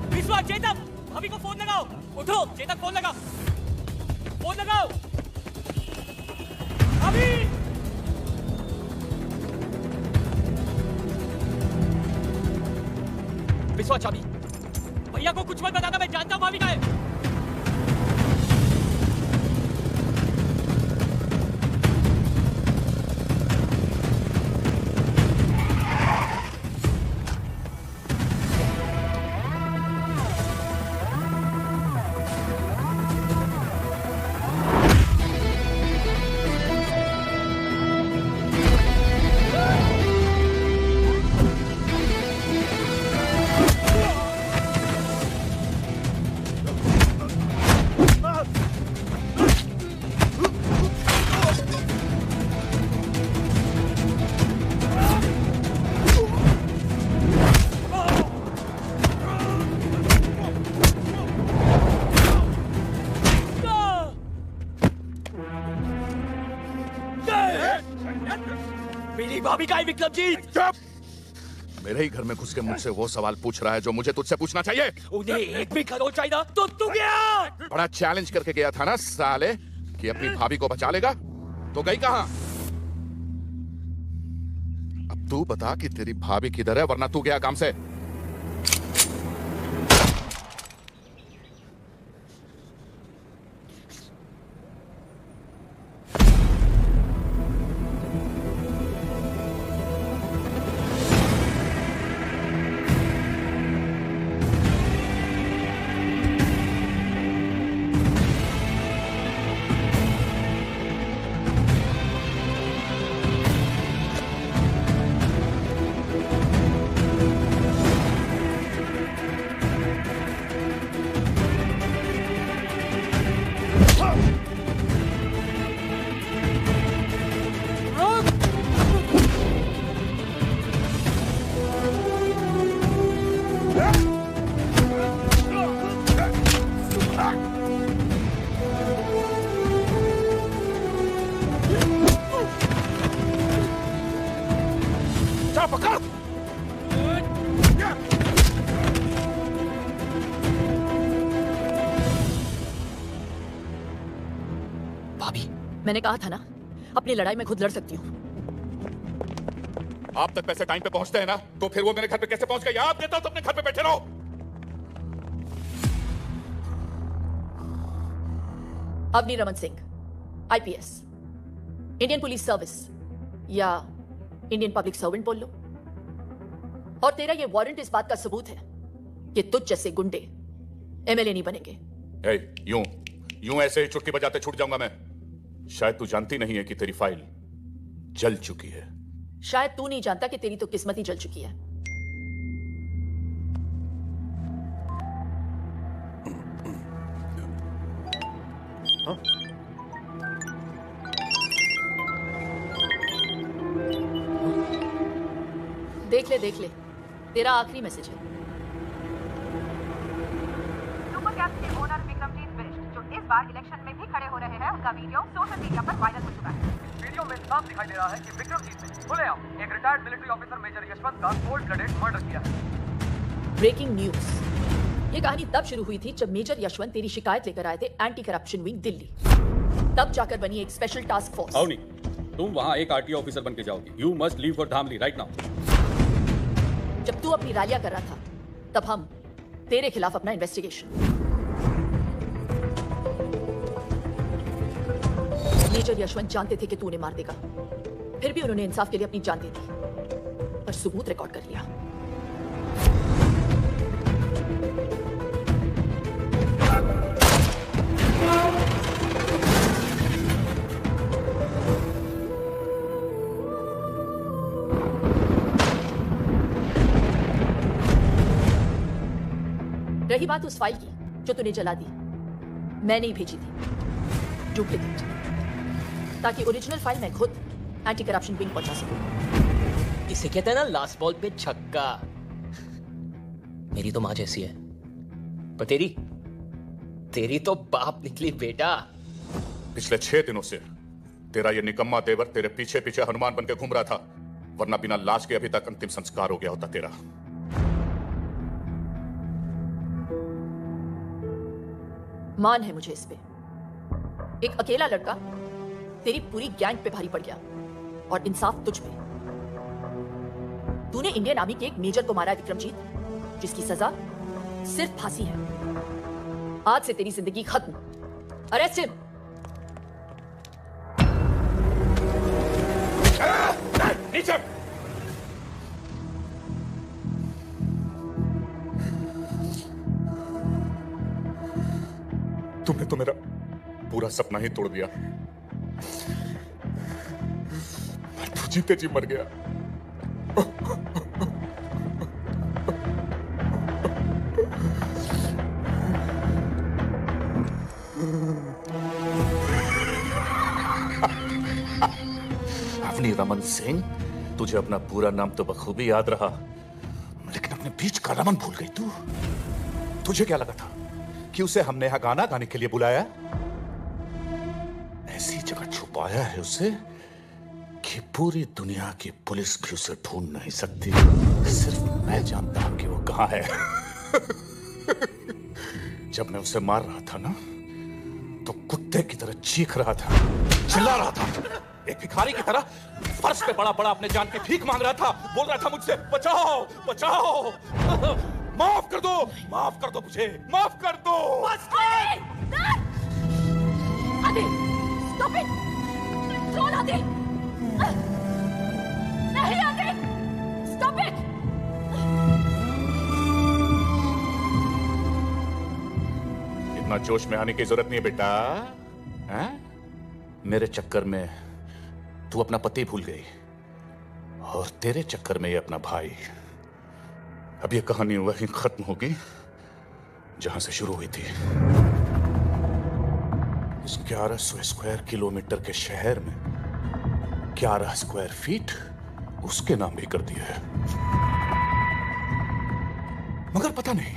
विश्वा, चेतक, भाभी को फोन लगाओ। उठो, चेतक फोन लगा। फोन लगाओ। भाभी। विश्वा, चाबी। भैया को कुछ मत बताना, मैं जानता हूँ भाभी का है। मेरी भाभी का है विक्रमजीत। चुप! मेरे ही घर में घुस के मुझसे वो सवाल पूछ रहा है जो मुझे तुझसे पूछना चाहिए। उन्हें एक भी करोड़ चाहिए तो तू गया। बड़ा चैलेंज करके गया था ना साले कि अपनी भाभी को बचा लेगा, तो गई कहां? अब तू बता कि तेरी भाभी किधर है, वरना तू गया काम से। मैंने कहा था ना, अपनी लड़ाई में खुद लड़ सकती हूँ। आप तक पैसे टाइम पे पहुंचते हैं ना, तो फिर वो मेरे घर पे कैसे पहुंच गए? आप देता तो अपने घर पे बैठे रहो। Avni Raman Singh, IPS, Indian police service या इंडियन पब्लिक सर्वेंट बोल लो। और तेरा ये वारंट इस बात का सबूत है कि तुझ जैसे गुंडे एमएलए नहीं बनेंगे। यूं ऐसे ही चुटकी बजाते छूट जाऊंगा मैं? शायद तू जानती नहीं है कि तेरी फाइल जल चुकी है। शायद तू नहीं जानता कि तेरी तो किस्मत ही जल चुकी है। हाँ? देख ले, तेरा आखिरी मैसेज है। सुपर कैप्स के ओनर विक्रमजीत बिष्ट, जो इस बार इलेक्शन में भी खड़े हो रहे हैं, उनका वीडियो सोशल मीडिया पर वायरल हो चुका है। वीडियो में साफ दिखाई दे रहा है कि विक्रमजीत ने खुलेआम एक retired military officer major Yashwant का कोल्ड ब्लडेड मर्डर किया है। Breaking news. ये कहानी तब शुरू हुई थी जब मेजर यशवंत तेरी शिकायत लेकर आए थे एंटी करप्शन विंग दिल्ली। तब जाकर बनी एक स्पेशल टास्क फोर्स। अवनी, तुम वहां एक आरटीओ ऑफिसर बन के जाओगी। You must leave for Dhamli right now. जब तू अपनी रैलियां कर रहा था, तब हम तेरे खिलाफ अपना इन्वेस्टिगेशन। मेजर यशवंत जानते थे कि तू उन्हें मार देगा, फिर भी उन्होंने इंसाफ के लिए अपनी जान दे दी, पर सबूत रिकॉर्ड कर लिया। रही बात उस फाइल की जो तूने जला दी, मैंने ही भेजी थी, डुप्लीकेट, ताकि ओरिजिनल फाइल मैं खुद एंटी करप्शन विंग पहुंचा सकूं। इसे कहते हैं ना लास्ट बॉल पे छक्का। मेरी तो मां जैसी है, पर तेरी तो बाप निकली बेटा। पिछले 6 दिनों से तेरा ये निकम्मा देवर तेरे पीछे पीछे हनुमान बन के घूम रहा था, वरना बिना लाश के अभी तक अंतिम संस्कार हो गया होता तेरा। मान है मुझे इस पे। एक अकेला लड़का तेरी पूरी गैंग पे भारी पड़ गया, और इंसाफ तुझ पे। तूने इंडियन आर्मी के एक मेजर को मारा है विक्रमजीत, जिसकी सजा सिर्फ फांसी है। आज से तेरी जिंदगी खत्म। Arrest him. नीचे। तुमने तो मेरा पूरा सपना ही तोड़ दिया। मैं तो जीते जी मर गया। अवनी रमन सिंह, तुझे अपना पूरा नाम तो बखूबी याद रहा, लेकिन अपने बीच का रमन भूल गई तू। तुझे क्या लगा था कि उसे हमने यहां गाना गाने के लिए बुलाया? ऐसी जगह छुपाया है उसे कि पूरी दुनिया की पुलिस भी उसे ढूंढ नहीं सकती। सिर्फ मैं जानता हूं कि वो कहां है। जब मैं उसे मार रहा था ना, तो कुत्ते की तरह चीख रहा था, चिल्ला रहा था, एक भिखारी की तरह फर्श पे बड़ा बड़ा अपने जान की भीख मांग रहा था, बोल रहा था मुझसे बचाओ बचाओ, माफ कर दो मुझे, माफ कर दो। Adil, stop it! Control Adil! नहीं आदिल! Stop it! इतना जोश में आने की जरूरत नहीं है बेटा। हैं? मेरे चक्कर में तू अपना पति भूल गई, और तेरे चक्कर में ये अपना भाई। अब ये कहानी वहीं खत्म होगी जहां से शुरू हुई थी। इस 1100 स्क्वायर किलोमीटर के शहर में 11 स्क्वायर फीट उसके नाम भी कर दिया है। मगर पता नहीं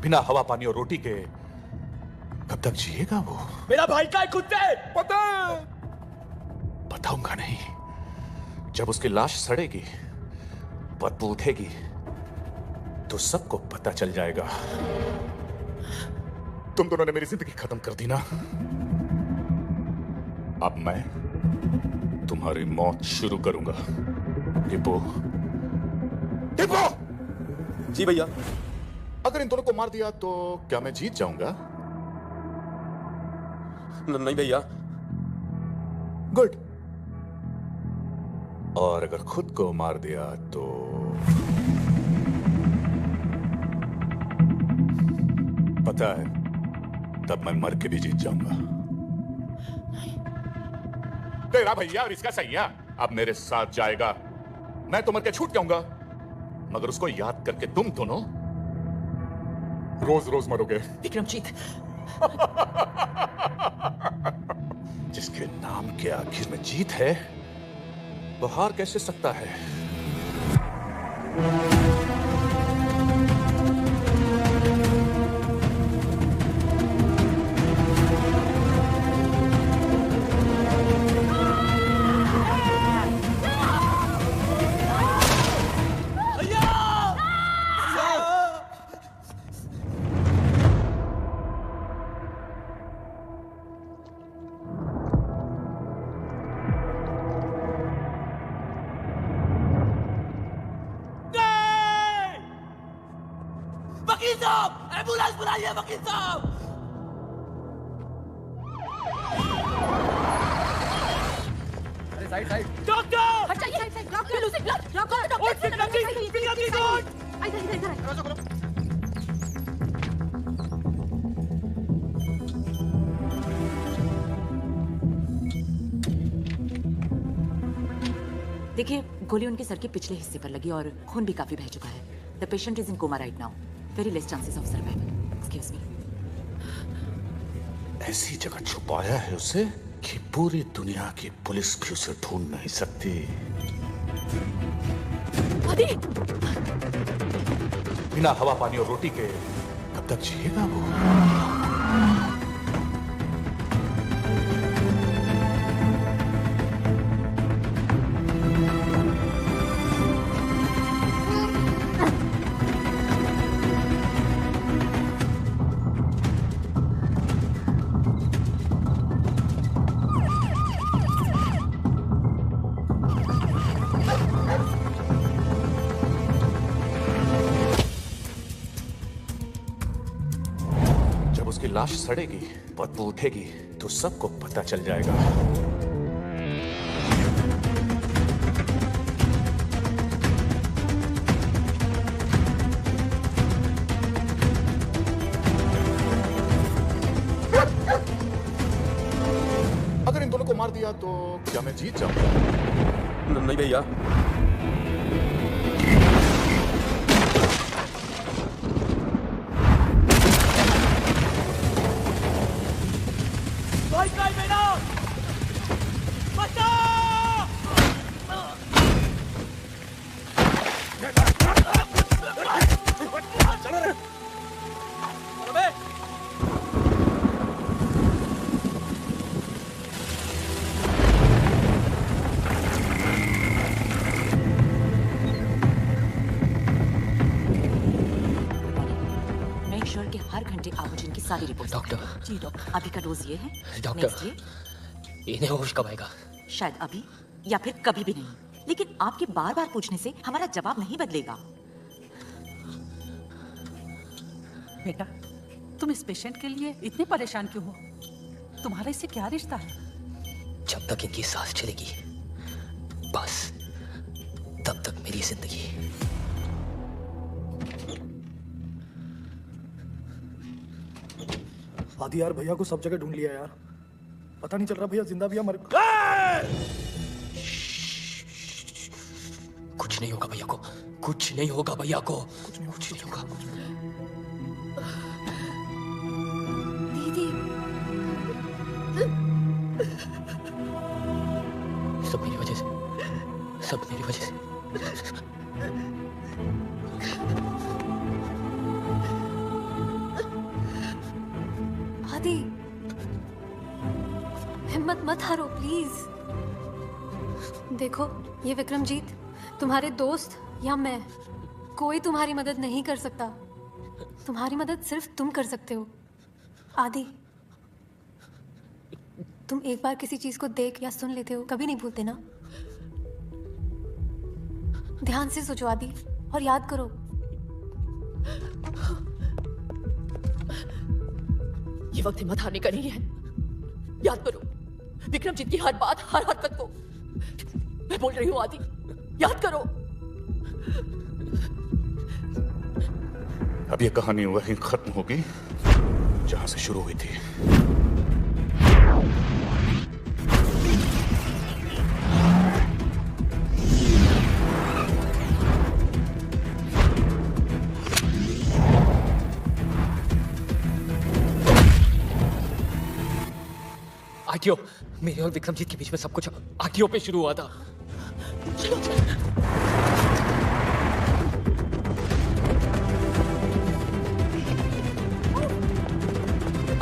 बिना हवा पानी और रोटी के कब तक जिएगा वो। मेरा भाई का कुत्ते। बताऊंगा नहीं। जब उसकी लाश सड़ेगी, बदबू उठेगी, तो सबको पता चल जाएगा। तुम दोनों ने मेरी जिंदगी खत्म कर दी ना, अब मैं तुम्हारी मौत शुरू करूंगा। टिपो, टिपो! जी भैया। अगर इन दोनों को मार दिया तो क्या मैं जीत जाऊंगा? नहीं भैया। गुड। और अगर खुद को मार दिया तो पता है, तब मैं मर के भी जीत जाऊंगा। तेरा भैया और इसका सैया अब मेरे साथ जाएगा। मैं तो मर के छूट जाऊंगा, मगर उसको याद करके तुम दोनों रोज रोज मरोगे। विक्रमजीत। जिसके नाम के आखिर में जीत है, वो हार कैसे सकता है? वकील साहब, एम्बुलेंस बुलाइए वकील साहब। अरे साइड साइड। डॉक्टर! हट जाइए, डॉक्टर लूजिंग ब्लड, डॉक्टर उठ विक्रमजीत, विक्रमजीत उठ! इधर इधर। देखिए, गोली उनके सर के पिछले हिस्से पर लगी और खून भी काफी बह चुका है। The patient is in coma right now. Very less chances of survival. Excuse me. ऐसी जगह छुपाया है उसे कि पूरी दुनिया की पुलिस भी उसे ढूंढ नहीं सकती। बिना हवा पानी और रोटी के कब तक जिएगा वो? लाश सड़ेगी, बदबू उठेगी तो सबको पता चल जाएगा। अगर इन दोनों को मार दिया तो क्या मैं जीत जाऊंगा? नहीं भैया। सारी रिपोर्ट। डॉक्टर। जी डॉक्टर। अभी का डोज ये है। डॉक्टर, इन्हें होश कब आएगा? शायद अभी या फिर कभी भी नहीं। लेकिन आपके बार बार पूछने से हमारा जवाब नहीं बदलेगा। बेटा, तुम इस पेशेंट के लिए इतने परेशान क्यों हो? तुम्हारा इससे क्या रिश्ता है? जब तक इनकी सांस चलेगी, बस तब तक मेरी जिंदगी। आदि यार, भैया को सब जगह ढूंढ लिया यार, पता नहीं चल रहा भैया जिंदा भी या मर। कुछ नहीं होगा भैया को, कुछ नहीं होगा भैया को, कुछ नहीं होगा। दीदी, सब मेरी वजह से, सब मेरी वजह से। आदि, हिम्मत मत हारो प्लीज। देखो, ये विक्रमजीत, तुम्हारे दोस्त या मैं, कोई तुम्हारी मदद नहीं कर सकता। तुम्हारी मदद सिर्फ तुम कर सकते हो। आदि, तुम एक बार किसी चीज को देख या सुन लेते हो कभी नहीं भूलते ना। ध्यान से सोचो आदि और याद करो। ये वक्त हिम्मत हारने का नहीं है। याद करो विक्रमजीत की हर बात, हर हरकत को। मैं बोल रही हूँ आदि, याद करो। अब ये कहानी वहीं खत्म होगी जहां से शुरू हुई थी। आरटीओ, मेरे और विक्रमजीत के बीच में सब कुछ आरटीओ पे शुरू हुआ था। चलो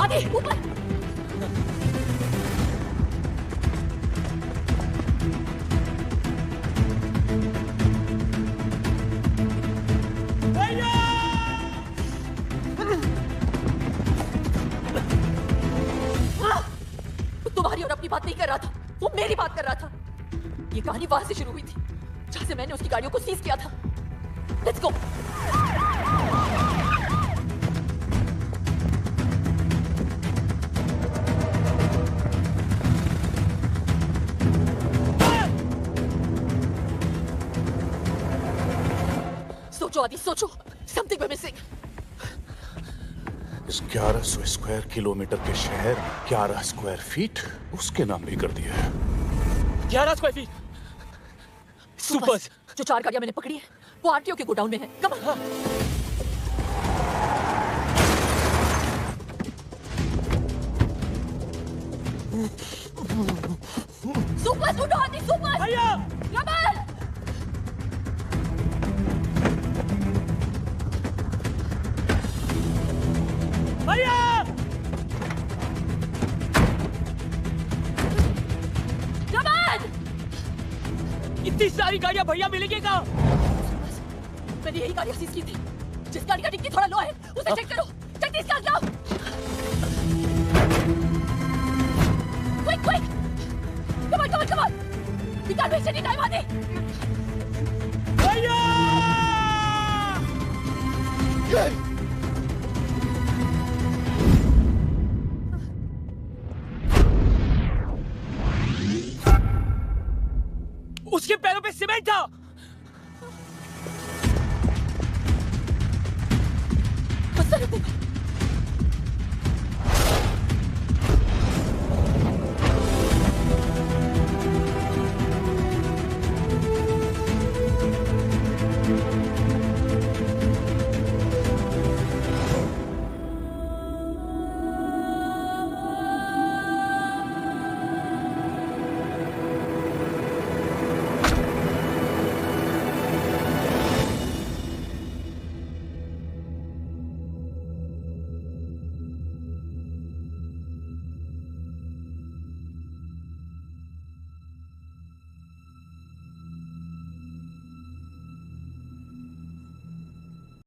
आगे ऊपर। तुम्हारी और अपनी बात नहीं कर रहा था, वो मेरी बात कर रहा था। ये कहानी वहां से शुरू हुई थी जहां से मैंने उसकी गाड़ियों को सीज किया था। Let's go. सोचो आदि, सोचो। Something we're missing। इस 1100 स्क्वायर किलोमीटर के शहर 11 स्क्वायर फीट उसके नाम भी कर दिया है। 11 स्क्वायर फीट। सुपर्स। जो 4 गाड़ियां मैंने पकड़ी है वो आरटीओ के गोडाउन में है। Come on. सुपर्स उठो आदि, सुपर्स। भैया रमल। भैया रमन। इतनी सारी गाड़ियां भैया मिलेंगे कहाँ? मैंने यही गाड़ियां सीज की थी। जिस गाड़ी का डिक्की थोड़ा लो है उसे चेक करो। जल्दी इसका जाओ। Quick quick. Come on come on come on. We can't waste any time आदि। भैया! उसके पैरों पे सीमेंट था।